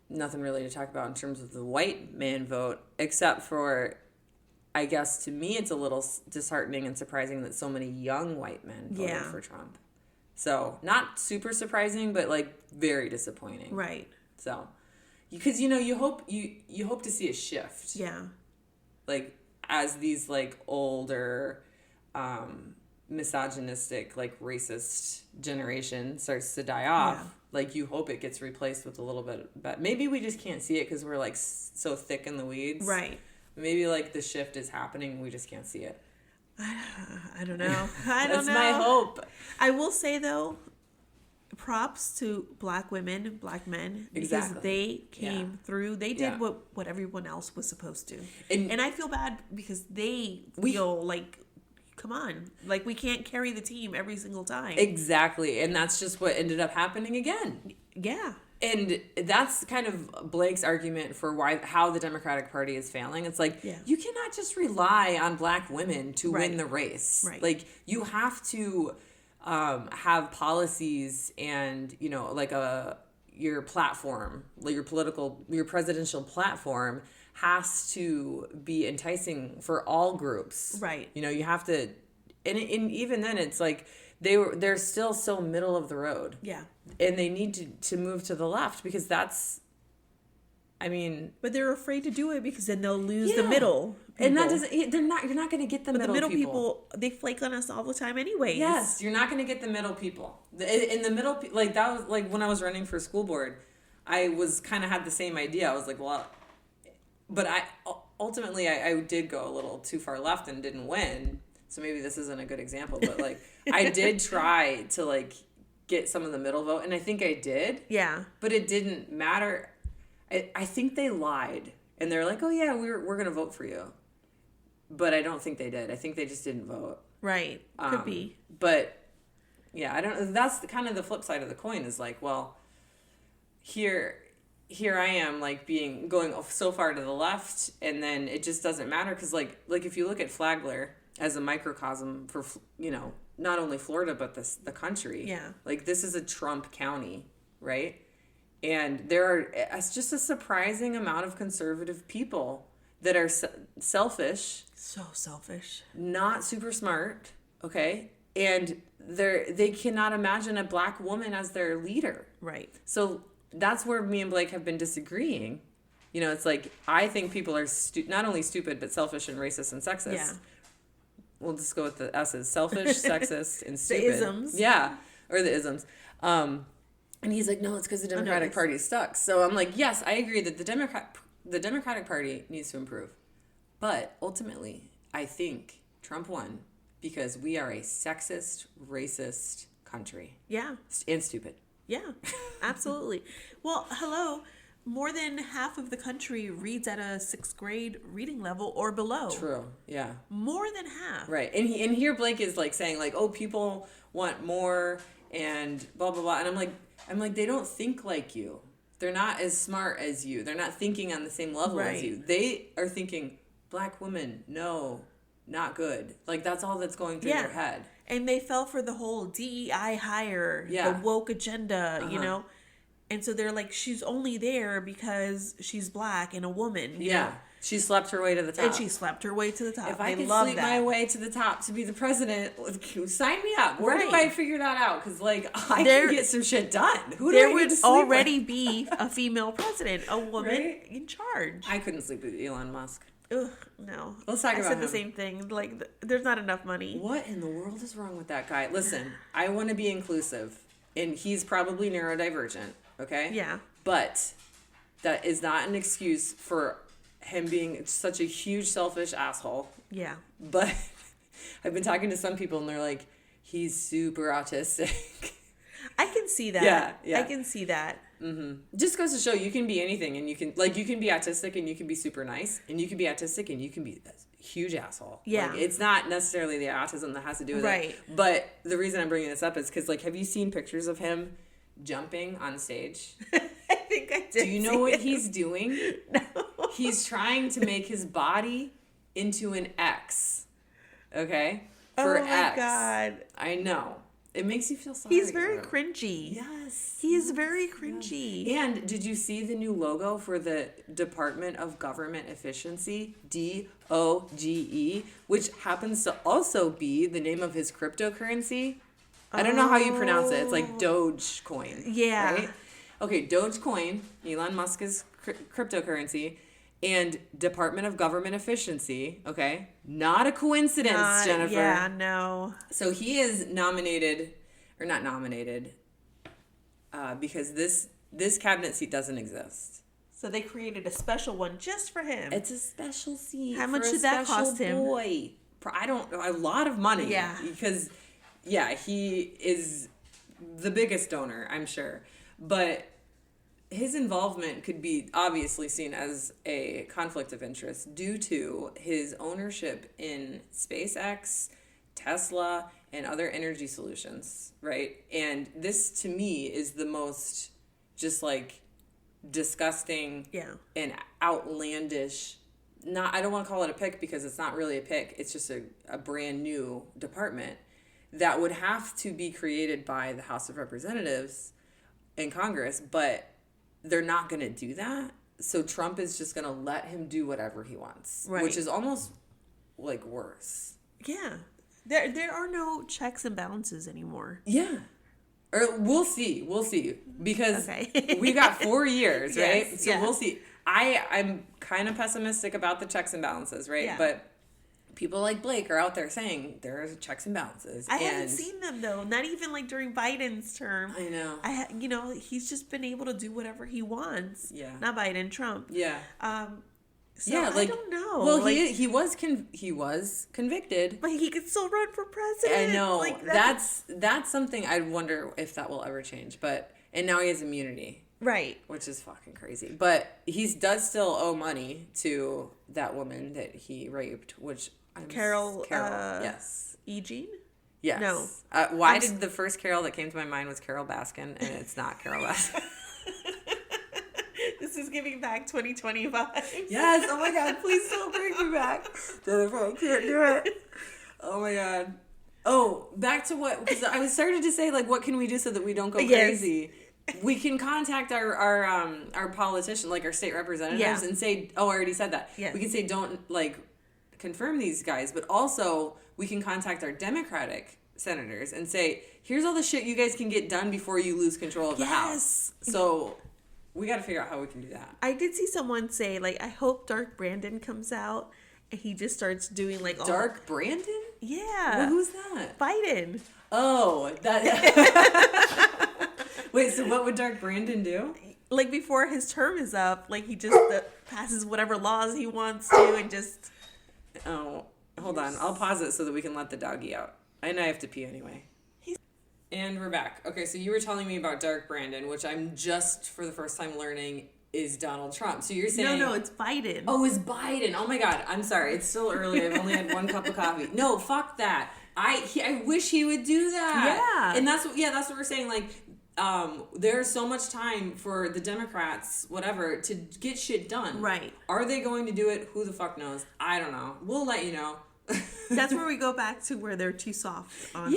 nothing really to talk about in terms of the white man vote, except for, I guess to me it's a little disheartening and surprising that so many young white men voted for Trump. So not super surprising, but like very disappointing.
Right.
So, because you know you hope to see a shift.
Yeah.
Like as these like older, misogynistic, like racist generation starts to die off. Yeah. Like you hope it gets replaced with a little bit, but maybe we just can't see it because we're like so thick in the weeds.
Right.
Maybe like the shift is happening, we just can't see it.
I don't know. I don't know.
That's my hope.
I will say though, props to black women, black men, because they came through. They did what everyone else was supposed to, and I feel bad because they feel like, come on, like we can't carry the team every single time. Exactly,
and that's just what ended up happening again.
Yeah.
And that's kind of Blake's argument for how the Democratic Party is failing. It's like, you cannot just rely on black women to win the race.
Right.
Like, you have to have policies and, you know, like your platform, like your presidential platform has to be enticing for all groups.
Right.
You know, you have to, and even then it's like, they're still so middle of the road.
Yeah.
And they need to move to the left because that's, I mean.
But they're afraid to do it because then they'll lose the middle people.
And that doesn't, you're not going to get the middle people.
They flake on us all the time anyways.
Yes, you're not going to get the middle people. In the middle, like that was like when I was running for school board, I was kind of had the same idea. I was like, well, but ultimately I did go a little too far left and didn't win. So maybe this isn't a good example, but like I did try to like get some of the middle vote, and I think I did.
Yeah.
But it didn't matter. I think they lied, and they're like, "Oh yeah, we're gonna vote for you," but I don't think they did. I think they just didn't vote.
Right. Could be.
But yeah, I don't. That's kind of the flip side of the coin. Is like, well, here I am like going so far to the left, and then it just doesn't matter because like if you look at Flagler as a microcosm for, you know, not only Florida, but the country.
Yeah.
Like, this is a Trump county, right? And there are just a surprising amount of conservative people that are selfish.
So selfish.
Not super smart, okay? And they cannot imagine a black woman as their leader.
Right.
So that's where me and Blake have been disagreeing. You know, it's like, I think people are not only stupid, but selfish and racist and sexist. Yeah. We'll just go with the S's. Selfish, sexist, and stupid.
The isms.
Yeah. or the isms. And he's like, no, it's because the Democratic Party sucks. So I'm like, yes, I agree that the Democratic Party needs to improve. But ultimately, I think Trump won because we are a sexist, racist country.
Yeah.
And stupid.
Yeah, absolutely. Well, hello. More than half of the country reads at a 6th grade reading level or below.
True. Yeah.
More than half.
Right. And here Blake is like saying like, oh, people want more and blah, blah, blah. And I'm like, they don't think like you. They're not as smart as you. They're not thinking on the same level as you. They are thinking, black women, no, not good. Like, that's all that's going through their head.
And they fell for the whole DEI hire, the woke agenda, you know? And so they're like, she's only there because she's black and a woman. You know?
She slept her way to the top.
And she slept her way to the top.
If I could sleep my way to the top to be the president, sign me up. Where do I figure that out? Because, like, I can get some shit done.
There would already be a female president, a woman in charge.
I couldn't sleep with Elon Musk.
Ugh, no.
Let's talk about
I said
him.
the same thing. Like, there's not enough money.
What in the world is wrong with that guy? Listen, I want to be inclusive, and he's probably neurodivergent, okay?
Yeah.
But that is not an excuse for him being such a huge selfish asshole.
Yeah.
But I've been talking to some people, and they're like, he's super autistic.
I can see that. Yeah. I can see that.
Mm-hmm. Just goes to show you can be anything, and you can be autistic and you can be super nice, and you can be autistic and you can be a huge asshole.
Yeah.
Like, it's not necessarily the autism that has to do with it. But the reason I'm bringing this up is because, like, have you seen pictures of him jumping on stage?
I think I did.
Do you know what he's doing? No. He's trying to make his body into an X. Okay? For
oh my
X.
God.
I know. It makes you feel sorry.
He's very cringy.
Yes.
He is very cringy.
Yes. And did you see the new logo for the Department of Government Efficiency, DOGE, which happens to also be the name of his cryptocurrency? I don't know how you pronounce it. It's like Dogecoin.
Yeah.
Right? Okay, Dogecoin, Elon Musk's cryptocurrency, and Department of Government Efficiency, okay? Not a coincidence, Jennifer.
Yeah, no.
So he is nominated, or not nominated, because this cabinet seat doesn't exist.
So they created a special one just for him.
It's a special seat.
How much did that cost him?
Boy. A lot of money.
Yeah.
Because, he is the biggest donor, I'm sure. But his involvement could be obviously seen as a conflict of interest due to his ownership in SpaceX, Tesla, and other energy solutions, right? And this, to me, is the most just, like, disgusting and outlandish. I don't want to call it a pick because it's not really a pick. It's just a brand new department that would have to be created by the House of Representatives and Congress, but they're not going to do that. So Trump is just going to let him do whatever he wants, which is almost like worse.
Yeah. There are no checks and balances anymore.
Yeah. Or we'll see because we got 4 years, right?
Yes,
so we'll see. I'm kind of pessimistic about the checks and balances, right?
Yeah.
But people like Blake are out there saying there's checks and balances.
I haven't seen them though. Not even like during Biden's term.
I know.
He's just been able to do whatever he wants.
Yeah.
Not Biden, Trump.
Yeah.
So I don't know.
Well, he was convicted,
but he could still run for president.
I know.
Like
that's something I wonder if that will ever change. And now he has immunity.
Right.
Which is fucking crazy. But he does still owe money to that woman that he raped, which
Carol,
yes.
Eugene?
Yes.
No.
Why did the first Carol that came to my mind was Carol Baskin, and it's not Carol Baskin?
This is giving back 2025.
Yes. Oh my God. Please don't bring me back. Jennifer, I can't do it. Oh my God. Oh, back to what? Because I was starting to say, like, what can we do so that we don't go crazy? We can contact our politician, like our state representatives, and say, oh, I already said that.
Yeah.
We can say, don't, like, confirm these guys, but also we can contact our Democratic senators and say, here's all the shit you guys can get done before you lose control of the House. So we got to figure out how we can do that.
I did see someone say, like, I hope Dark Brandon comes out and he just starts doing, like,
Dark Brandon?
Yeah.
Well, who's that?
Biden.
Oh, that. Wait, so what would Dark Brandon do?
Like, before his term is up, like, he just passes whatever laws he wants to and just...
Oh, hold on. I'll pause it so that we can let the doggy out. And I have to pee anyway. And we're back. Okay, so you were telling me about Dark Brandon, which I'm just, for the first time, learning is Donald Trump. So you're saying...
No, it's Biden.
Oh, it's Biden. Oh, my God. I'm sorry. It's still early. I've only had one cup of coffee. No, fuck that. I wish he would do that.
Yeah.
And that's what we're saying. Like, there's so much time for the Democrats, whatever, to get shit done.
Right.
Are they going to do it? Who the fuck knows? I don't know. We'll let you know.
That's where we go back to where they're too soft on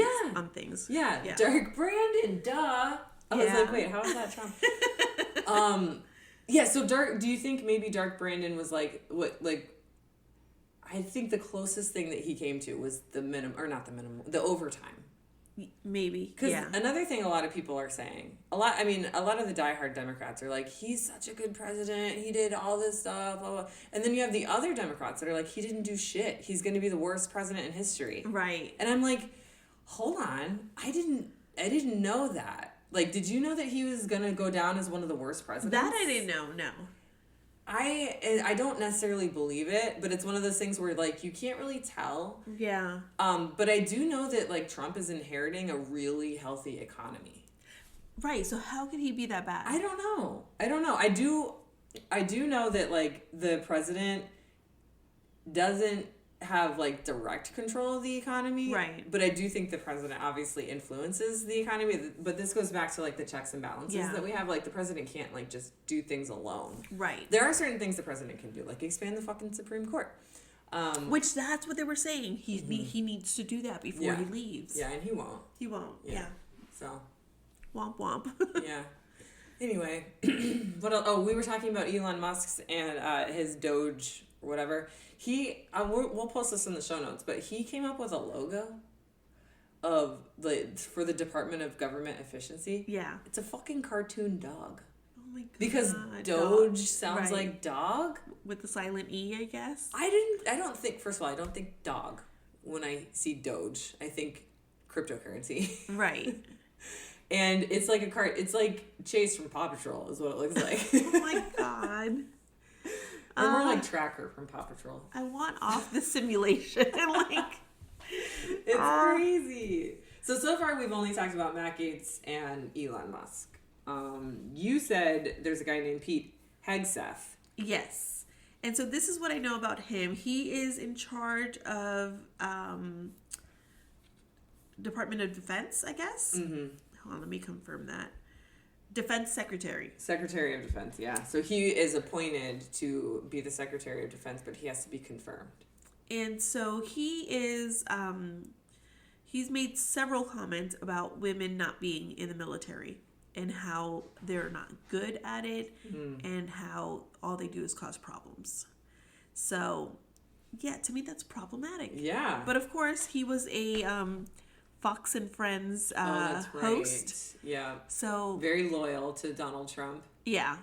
things.
Yeah. Dark Brandon, duh. I was like, wait, how is that Trump? Yeah, so do you think maybe Dark Brandon was like, what, like, I think the closest thing that he came to was the overtime.
Maybe.
Because another thing a lot of people are saying, a lot of the diehard Democrats are like, he's such a good president, he did all this stuff, blah, blah. And then you have the other Democrats that are like, he didn't do shit, he's going to be the worst president in history.
Right.
And I'm like, hold on, I didn't know that. Like, did you know that he was going to go down as one of the worst presidents?
That I didn't know, no.
I don't necessarily believe it, but it's one of those things where, like, you can't really tell.
Yeah.
But I do know that, like, Trump is inheriting a really healthy economy.
Right, so how could he be that bad?
I don't know. I do know that, like, the president doesn't have, like, direct control of the economy.
Right.
But I do think the president obviously influences the economy. But this goes back to, like, the checks and balances that we have. Like, the president can't, like, just do things alone.
Right.
There are certain things the president can do, like expand the fucking Supreme Court.
Which that's what they were saying. He needs to do that before he leaves.
Yeah, and he won't.
He won't. Yeah.
So.
Womp womp.
Yeah. Anyway, what else? Oh, we were talking about Elon Musk's and his Doge or whatever. We'll post this in the show notes, but he came up with a logo for the Department of Government Efficiency.
Yeah.
It's a fucking cartoon dog.
Oh my god.
Because Doge sounds like dog.
With the silent E, I guess.
First of all, I don't think dog when I see Doge. I think cryptocurrency.
Right.
And it's like it's like Chase from Paw Patrol is what it looks like.
Oh my god.
Or more like Tracker from Paw Patrol.
I want off the simulation.
It's crazy. So far we've only talked about Matt Gaetz and Elon Musk. You said there's a guy named Pete Hegseth.
Yes. And so this is what I know about him. He is in charge of Department of Defense, I guess. Mm-hmm. Hold on, let me confirm that. Defense Secretary. Secretary
of Defense, yeah. So he is appointed to be the Secretary of Defense, but he has to be confirmed.
And so he is, he's made several comments about women not being in the military and how they're not good at it and how all they do is cause problems. So, yeah, to me that's problematic.
Yeah.
But of course, he was a Fox and Friends
that's right.
host.
Yeah.
So
very loyal to Donald Trump.
Yeah.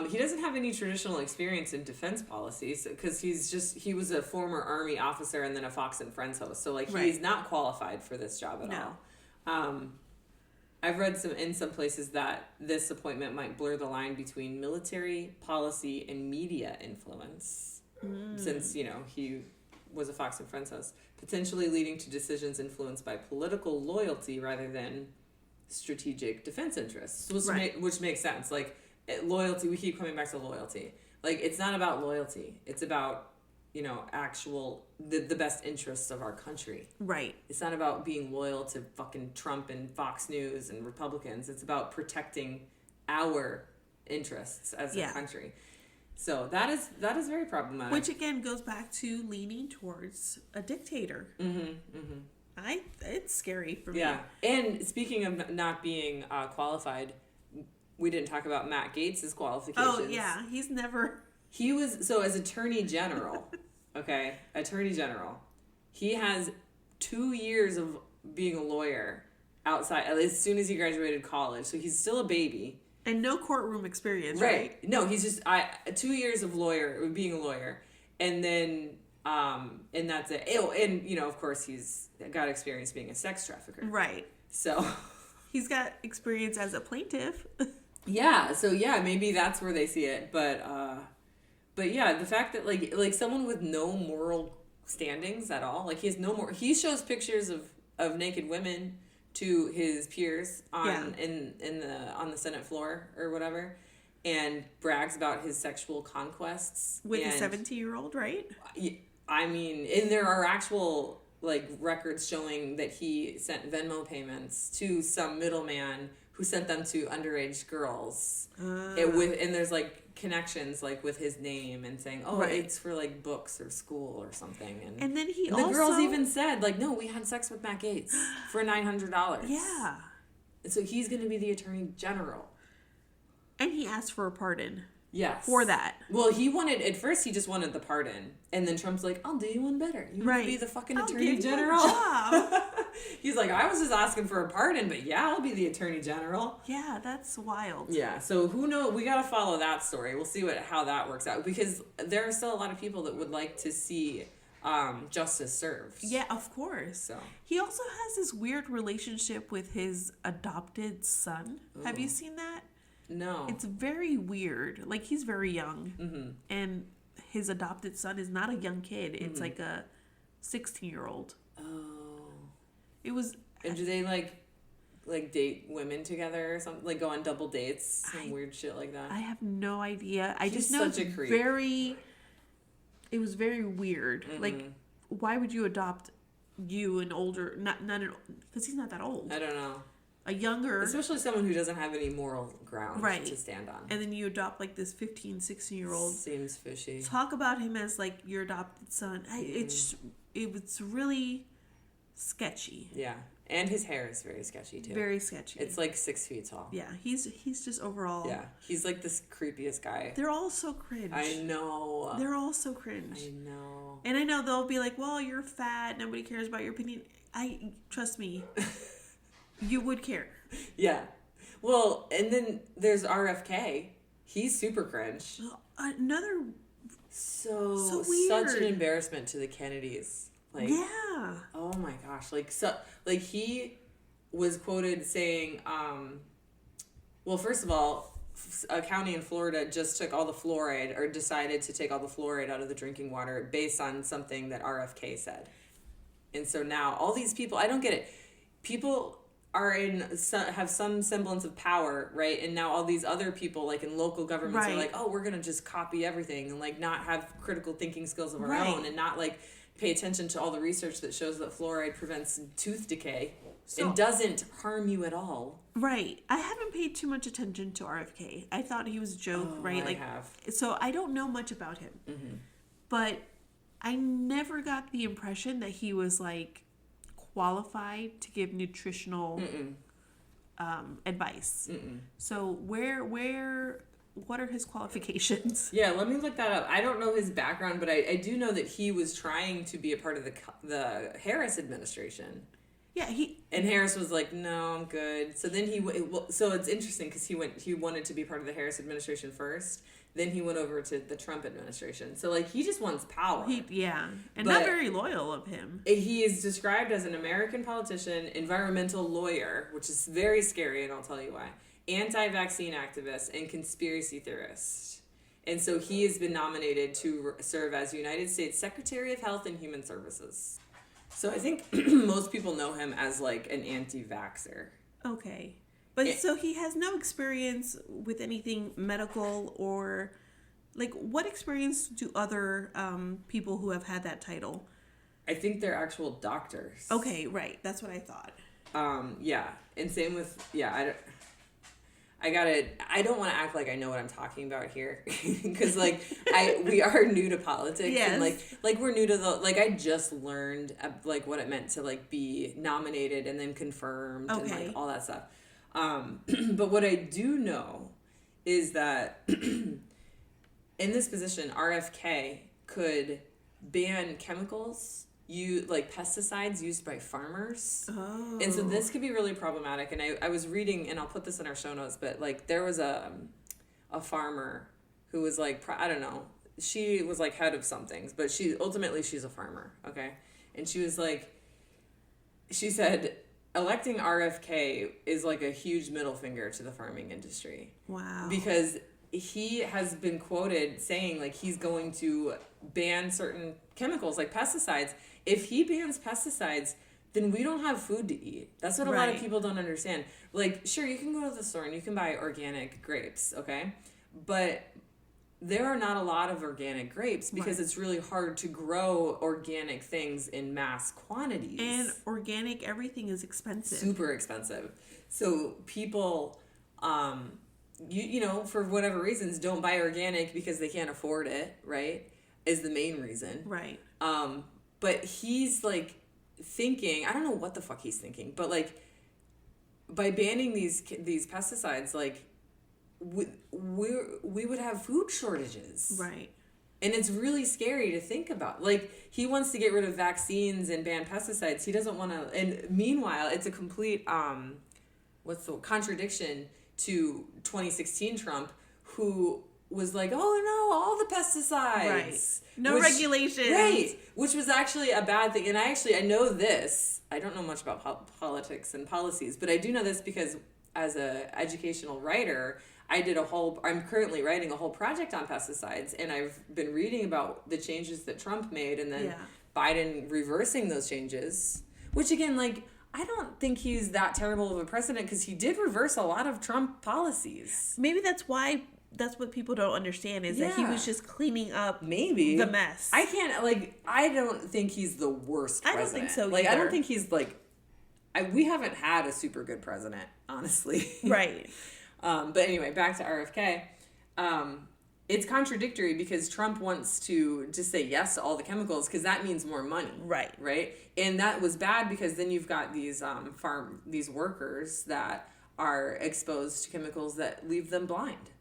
He doesn't have any traditional experience in defense policies because he was a former Army officer and then a Fox and Friends host. So he's not qualified for this job at all. I've read in some places that this appointment might blur the line between military policy and media influence, since he was a Fox and Friends host, potentially leading to decisions influenced by political loyalty rather than strategic defense interests, which makes sense. Like, loyalty, we keep coming back to loyalty. Like, it's not about loyalty. It's about, actual, the best interests of our country.
Right.
It's not about being loyal to fucking Trump and Fox News and Republicans. It's about protecting our interests as a country. So that is very problematic.
Which again goes back to leaning towards a dictator. It's scary for me.
Yeah. And speaking of not being qualified, we didn't talk about Matt Gaetz' qualifications.
Oh yeah,
He was as Attorney General. Okay, Attorney General. He has 2 years of being a lawyer outside as soon as he graduated college. So he's still a baby.
And no courtroom experience, right?
No, he's just 2 years of being a lawyer, and then And that's it. Oh, and, you know, of course, he's got experience being a sex trafficker.
Right.
So
he's got experience as a plaintiff.
Yeah. So, yeah, maybe that's where they see it. But yeah, the fact that, like someone with no moral standings at all, like, he has no more... He shows pictures of naked women to his peers on the Senate floor or whatever, and brags about his sexual conquests.
With a 17-year-old, right?
I mean, and there are actual, like, records showing that he sent Venmo payments to some middleman who sent them to underage girls. And there's, like, connections, like, with his name and saying, oh, right. It's for, like, books or school or something. And
then
the girls even said, like, no, we had sex with Matt Gaetz for $900.
Yeah.
And so he's going to be the attorney general.
And he asked for a pardon.
Yes.
For that.
Well, at first he just wanted the pardon. And then Trump's like, I'll do you one better. You want to be the fucking attorney general. He's like, I was just asking for a pardon, but yeah, I'll be the attorney general.
Yeah, that's wild.
Yeah, so who knows? We got to follow that story. We'll see how that works out. Because there are still a lot of people that would like to see justice served.
Yeah, of course.
So
he also has this weird relationship with his adopted son. Ooh. Have you seen that?
No.
It's very weird. Like, he's very young. Mm-hmm. And his adopted son is not a young kid. It's like a 16-year-old.
Oh.
It was...
And do they, like date women together or something? Like, go on double dates? Some weird shit like that?
I have no idea. I
He's
just know
such a creep.
It was very weird. Mm-hmm. Like, why would you adopt an older... Because he's not that old.
I don't know.
A younger...
Especially someone who doesn't have any moral ground to stand on.
And then you adopt, like, this 15, 16-year-old.
Seems fishy.
Talk about him as, like, your adopted son. It was really sketchy.
Yeah. And his hair is very sketchy, too.
Very sketchy.
It's, like, 6 feet tall.
Yeah. He's just overall...
Yeah. He's, like, this creepiest guy.
They're all so cringe.
I know.
They're all so cringe.
I know.
And I know they'll be like, well, you're fat. Nobody cares about your opinion. Trust me... You would care.
Yeah. Well, and then there's RFK. He's super cringe.
Another...
So weird. Such an embarrassment to the Kennedys. Like,
yeah.
Oh my gosh. Like he was quoted saying, well, first of all, a county in Florida just took all the fluoride, or decided to take all the fluoride out of the drinking water based on something that RFK said. And so now all these people, I don't get it. People have some semblance of power, right? And now all these other people, like in local governments, are like, oh, we're gonna just copy everything and like not have critical thinking skills of our own, and not like pay attention to all the research that shows that fluoride prevents tooth decay and doesn't harm you at all.
Right. I haven't paid too much attention to RFK. I thought he was a joke, right?
I have.
So I don't know much about him, but I never got the impression that he was like qualified to give nutritional advice. So what are his qualifications?
Yeah, let me look that up. I don't know his background, but I do know that he was trying to be a part of the Harris administration.
Yeah,
and Harris was like, no, I'm good. So then so it's interesting because he wanted to be part of the Harris administration first. Then he went over to the Trump administration. So, like, he just wants power.
And not very loyal of him.
He is described as an American politician, environmental lawyer, which is very scary, and I'll tell you why, anti-vaccine activist, and conspiracy theorist. And so he has been nominated to serve as United States Secretary of Health and Human Services. So I think most people know him as, like, an anti-vaxxer.
Okay. But so he has no experience with anything medical, or like, what experience do other people who have had that title?
I think they're actual doctors.
Okay, right. That's what I thought.
Yeah. And same with, I don't want to act like I know what I'm talking about here, because like we are new to politics. Yes. And like we're new to I just learned like what it meant to like be nominated and then confirmed and like all that stuff. But what I do know is that in this position, RFK could ban chemicals, like pesticides used by farmers. Oh. And so this could be really problematic. And I was reading, and I'll put this in our show notes, but like there was a farmer who was like, I don't know, she was like head of some things, but she's a farmer, okay? And she was like, she said, electing RFK is like a huge middle finger to the farming industry.
Wow.
Because he has been quoted saying like he's going to ban certain chemicals like pesticides. If he bans pesticides, then we don't have food to eat. That's what a lot of people don't understand. Like, sure, you can go to the store and you can buy organic grapes, okay? But there are not a lot of organic grapes because it's really hard to grow organic things in mass quantities.
And organic everything is expensive.
Super expensive. So people, you know, for whatever reasons, don't buy organic because they can't afford it, right? Is the main reason.
Right.
But he's like thinking, I don't know what the fuck he's thinking, but like by banning these pesticides, like we would have food shortages.
Right.
And it's really scary to think about. Like, he wants to get rid of vaccines and ban pesticides. He doesn't want to. And meanwhile, it's a complete contradiction to 2016 Trump, who was like, oh no, all the pesticides.
Right. No regulations.
Right. Which was actually a bad thing. And I know this. I don't know much about politics and policies, but I do know this because as a educational writer, I'm currently writing a whole project on pesticides, and I've been reading about the changes that Trump made and then Biden reversing those changes, which again, like, I don't think he's that terrible of a president because he did reverse a lot of Trump policies.
Maybe that's what people don't understand is that he was just cleaning up the mess.
I don't think he's the worst president.
I don't think so
Like,
either.
I don't think he's like, we haven't had a super good president, honestly.
Right.
But anyway, back to RFK. It's contradictory because Trump wants to just say yes to all the chemicals because that means more money.
Right.
Right? And that was bad because then you've got these workers that are exposed to chemicals that leave them blind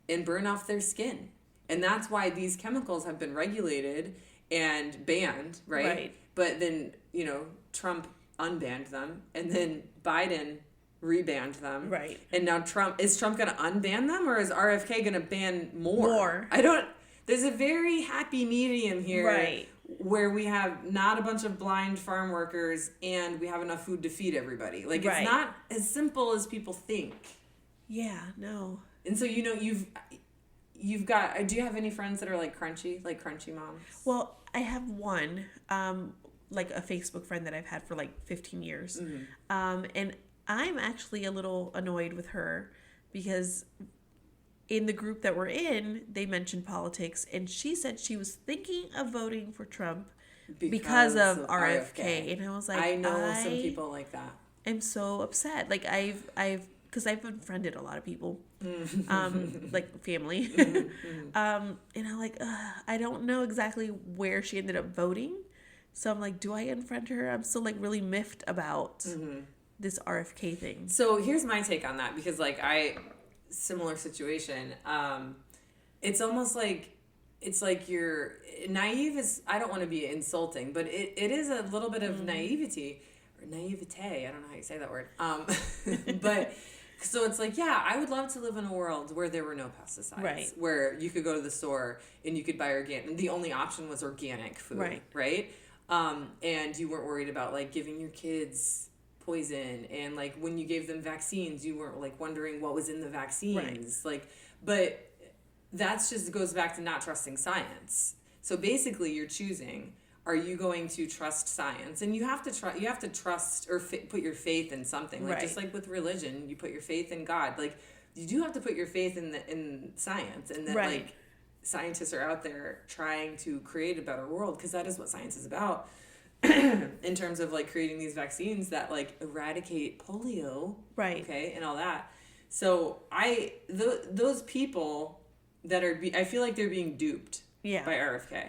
and burn off their skin. And that's why these chemicals have been regulated and banned, right?
Right.
But then, you know, Trump unbanned them, and then Biden rebanned them.
Right.
And now is Trump going to unban them, or is RFK going to ban more?
More.
There's a very happy medium here.
Right.
Where we have not a bunch of blind farm workers and we have enough food to feed everybody. Like, it's not as simple as people think.
Yeah, no.
And so, you know, you've got, do you have any friends that are like crunchy moms?
Well, I have one, like a Facebook friend that I've had for like 15 years. Mm-hmm. And I'm actually a little annoyed with her because in the group that we're in, they mentioned politics, and she said she was thinking of voting for Trump because of RFK. And I was like,
I know some people like that.
I'm so upset. Like because I've unfriended a lot of people, like family. And I'm like, I don't know exactly where she ended up voting. So I'm like, do I unfriend her? I'm still like really miffed about this RFK thing.
So here's my take on that, because like similar situation. It's almost like, it's like you're naive is, I don't want to be insulting, but it is a little bit of naivete or naivete. I don't know how you say that word. But so it's like, yeah, I would love to live in a world where there were no pesticides,
right?
Where you could go to the store and you could buy organic, and the only option was organic food, right? And you weren't worried about like giving your kids poison, and like when you gave them vaccines, you weren't like wondering what was in the vaccines, like, but that's just goes back to not trusting science. So basically you're choosing, are you going to trust science? And you have to trust or put your faith in something, like just like with religion, you put your faith in God. Like, you do have to put your faith in science, and that like scientists are out there trying to create a better world, because that is what science is about. In terms of like creating these vaccines that like eradicate polio, okay, and all that. So those people that are I feel like they're being duped by RFK.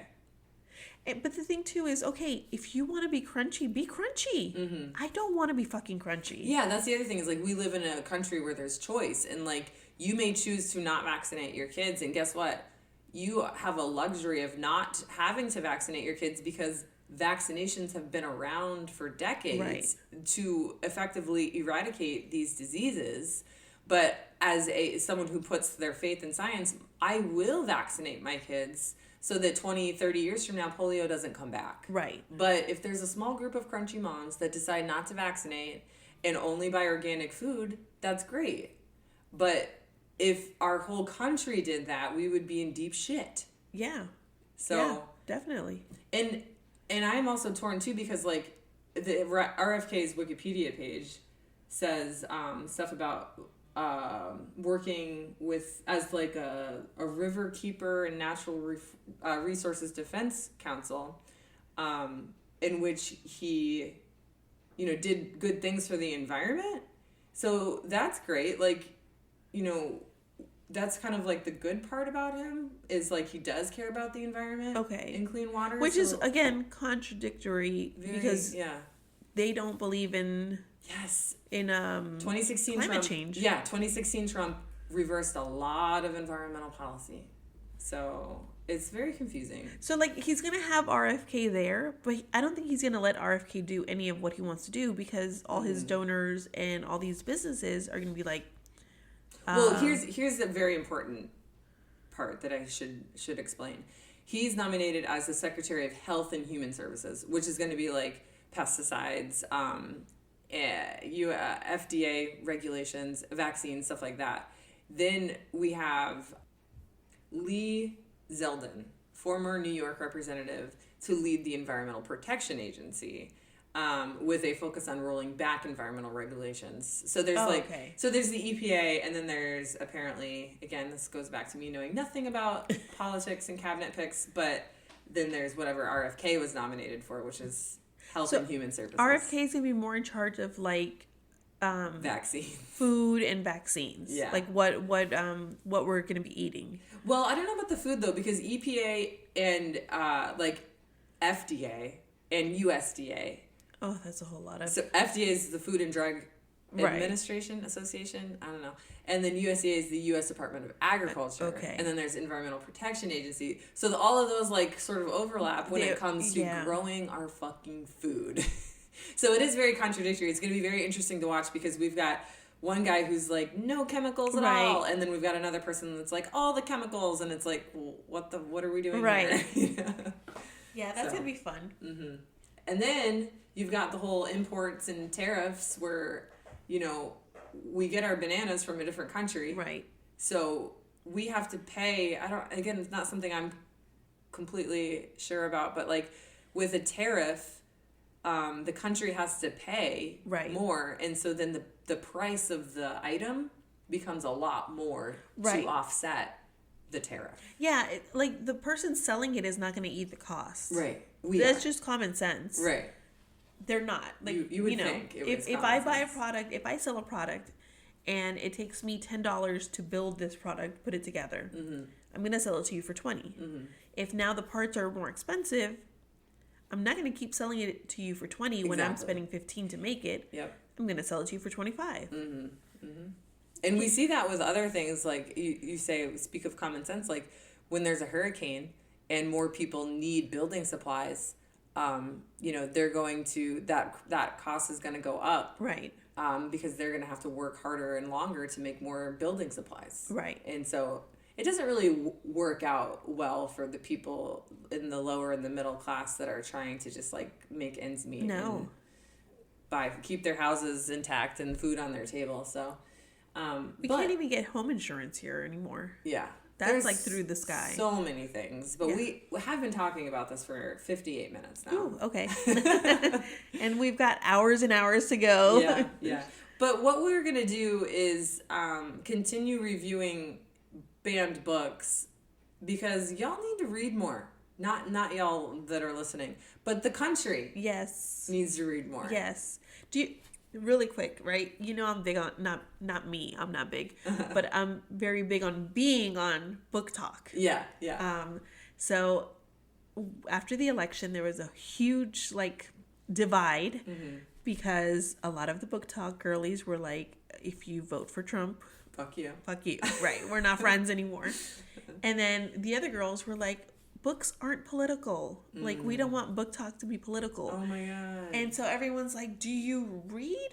But the thing too is, okay, if you want to be crunchy, be crunchy. I don't want to be fucking crunchy.
Yeah, that's the other thing, is like we live in a country where there's choice, and like you may choose to not vaccinate your kids, and guess what? You have a luxury of not having to vaccinate your kids, because vaccinations have been around for decades to effectively eradicate these diseases. But as someone who puts their faith in science, I will vaccinate my kids so that 20, 30 years from now, polio doesn't come back.
Right.
But if there's a small group of crunchy moms that decide not to vaccinate and only buy organic food, that's great. But if our whole country did that, we would be in deep shit.
Yeah.
So
yeah, definitely.
And I'm also torn too because like the RFK's Wikipedia page says stuff about working with as like a river keeper and natural resources defense council, in which he, you know, did good things for the environment. So that's great. Like, you know, that's kind of like the good part about him is like he does care about the environment.
Okay.
And clean water.
Which is again contradictory because they don't believe in
2016
climate
Trump,
change.
Yeah, 2016 Trump reversed a lot of environmental policy. So it's very confusing.
So like he's gonna have RFK there, but I don't think he's gonna let RFK do any of what he wants to do because all his donors and all these businesses are gonna be like.
Well, here's a very important part that I should explain. He's nominated as the Secretary of Health and Human Services, which is going to be like pesticides, FDA regulations, vaccines, stuff like that. Then we have Lee Zeldin, former New York representative, to lead the Environmental Protection Agency. With a focus on rolling back environmental regulations. So there's so there's the EPA, and then there's apparently, again, this goes back to me knowing nothing about politics and cabinet picks, but then there's whatever RFK was nominated for, which is Health and Human Services.
RFK is gonna be more in charge of like
vaccines,
food and vaccines.
Yeah,
like what we're gonna be eating.
Well, I don't know about the food though, because EPA and like FDA and USDA.
Oh, that's a whole lot of...
So FDA is the Food and Drug Administration Association. I don't know. And then USDA is the U.S. Department of Agriculture.
Okay.
And then there's Environmental Protection Agency. So all of those like sort of overlap when it comes to growing our fucking food. So it is very contradictory. It's going to be very interesting to watch because we've got one guy who's like, no chemicals at all. And then we've got another person that's like, all the chemicals. And it's like, well, what are we doing here?
Yeah, that's going to be fun.
Mm-hmm. And then you've got the whole imports and tariffs where, you know, we get our bananas from a different country.
Right.
So we have to pay, again, it's not something I'm completely sure about, but like with a tariff, the country has to pay more. And so then the price of the item becomes a lot more to offset the tariff. Yeah,
like the person selling it is not going to eat the cost.
Right.
That's just common sense.
Right.
They're not. Like you would think it was if I buy a product, if I sell a product and it takes me $10 to build this product, put it together, I'm going to sell it to you for $20. If now the parts are more expensive, I'm not going to keep selling it to you for $20 when I'm spending $15 to make it.
Yep.
I'm going to sell it to you for $25.
And we see that with other things, like you speak of common sense, like when there's a hurricane and more people need building supplies, you know, they're going to, that cost is going to go up.
Right.
Because they're going to have to work harder and longer to make more building supplies.
Right.
And so it doesn't really work out well for the people in the lower and the middle class that are trying to just like make ends meet.
No.
And keep their houses intact and food on their table. So,
we can't even get home insurance here anymore.
Yeah.
That's like through the sky.
So many things. But we have been talking about this for 58 minutes now.
Ooh, okay. And we've got hours and hours to go.
Yeah. But what we're going to do is continue reviewing banned books because y'all need to read more. Not y'all that are listening, but the country needs to read more.
Yes. Really quick, right? You know I'm big on, not me, I'm not big, but I'm very big on being on Book Talk.
Yeah.
So after the election, there was a huge, like, divide because a lot of the Book Talk girlies were like, if you vote for Trump,
fuck you.
Right. We're not friends anymore. And then the other girls were like, books aren't political. Like, we don't want book talk to be political.
Oh my God.
And so everyone's like, do you read?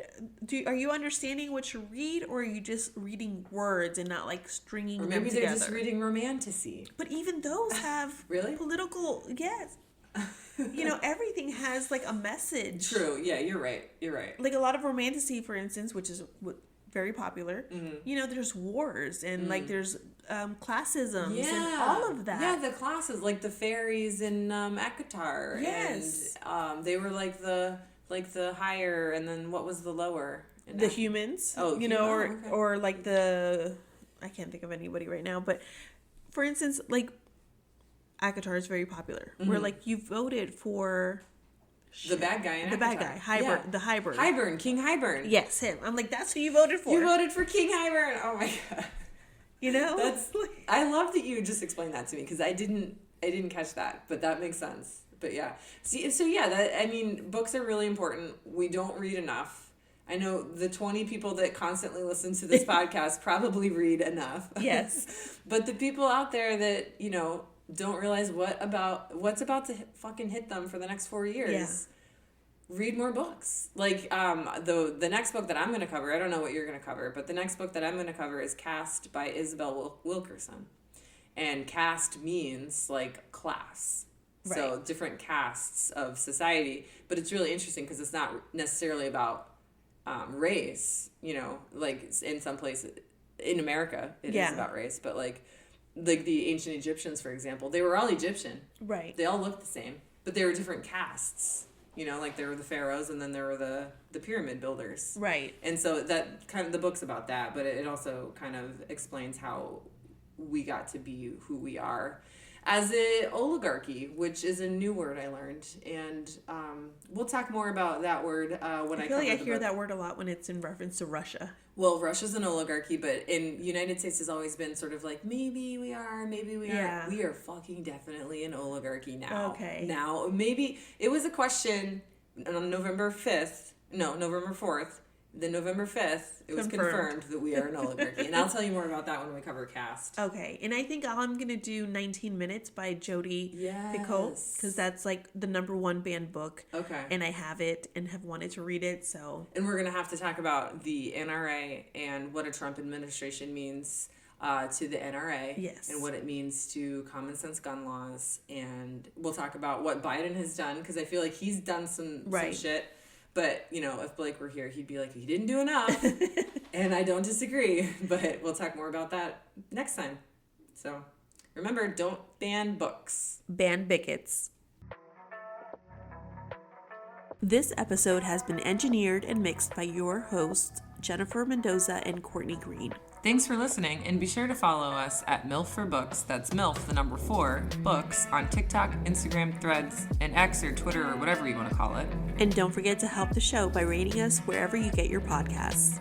Are you understanding what you read, or are you just reading words and not like stringing them together?
Maybe they're just reading romantasy.
But even those have
really
political, yes. Everything has like a message.
True. Yeah, you're right.
Like a lot of romantasy, for instance, which is very popular. There's wars and like there's classisms and all of that.
Yeah, the classes, like the fairies in ACOTAR.
Yes.
And they were like the higher, and then what was the lower?
The humans. Oh,
okay.
or like the, I can't think of anybody right now, but for instance, like ACOTAR is very popular. Where like you voted for
the bad guy in ACOTAR.
The Hybern.
Hybern, King Hybern.
Yes, him. I'm like, that's who you voted for.
You voted for King Hybern. Oh my God. I love that you just explained that to me, because I didn't catch that, but that makes sense. But yeah. Books are really important. We don't read enough. I know the 20 people that constantly listen to this podcast probably read enough.
Yes.
But the people out there that, don't realize what's about to fucking hit them for the next 4 years. Read more books. Like the next book that I'm going to cover, I don't know what you're going to cover, but the next book that I'm going to cover is Caste by Isabel Wilkerson. And caste means like class. Right. So different castes of society, but it's really interesting because it's not necessarily about race, like in some places in America it is about race, but like the ancient Egyptians, for example, they were all Egyptian. Right. They all looked the same, but they were different castes. Like there were the pharaohs, and then there were the pyramid builders. Right. And so that kind of, the book's about that, but it also kind of explains how we got to be who we are as an oligarchy, which is a new word I learned. And we'll talk more about that word when I feel like I hear that word a lot when it's in reference to Russia. Well, Russia's an oligarchy, but in United States has always been sort of like, maybe we are, maybe we aren't. We are fucking definitely an oligarchy now. Okay. Now, maybe it was a question on November 4th. Then November 5th, it was confirmed that we are an oligarchy. And I'll tell you more about that when we cover Caste. Okay. And I think I'm going to do 19 Minutes by Jodi Picoult, because that's like the #1 banned book. Okay. And I have it and have wanted to read it, so. And we're going to have to talk about the NRA and what a Trump administration means to the NRA. Yes. And what it means to common sense gun laws. And we'll talk about what Biden has done, because I feel like he's done some shit. But, if Blake were here, he'd be like, he didn't do enough. And I don't disagree. But we'll talk more about that next time. So, remember, don't ban books. Ban bigots. This episode has been engineered and mixed by your hosts, Jennifer Mendoza and Courtney Green. Thanks for listening, and be sure to follow us at MILF for Books, that's MILF, the number 4, Books, on TikTok, Instagram, Threads, and X or Twitter or whatever you want to call it. And don't forget to help the show by rating us wherever you get your podcasts.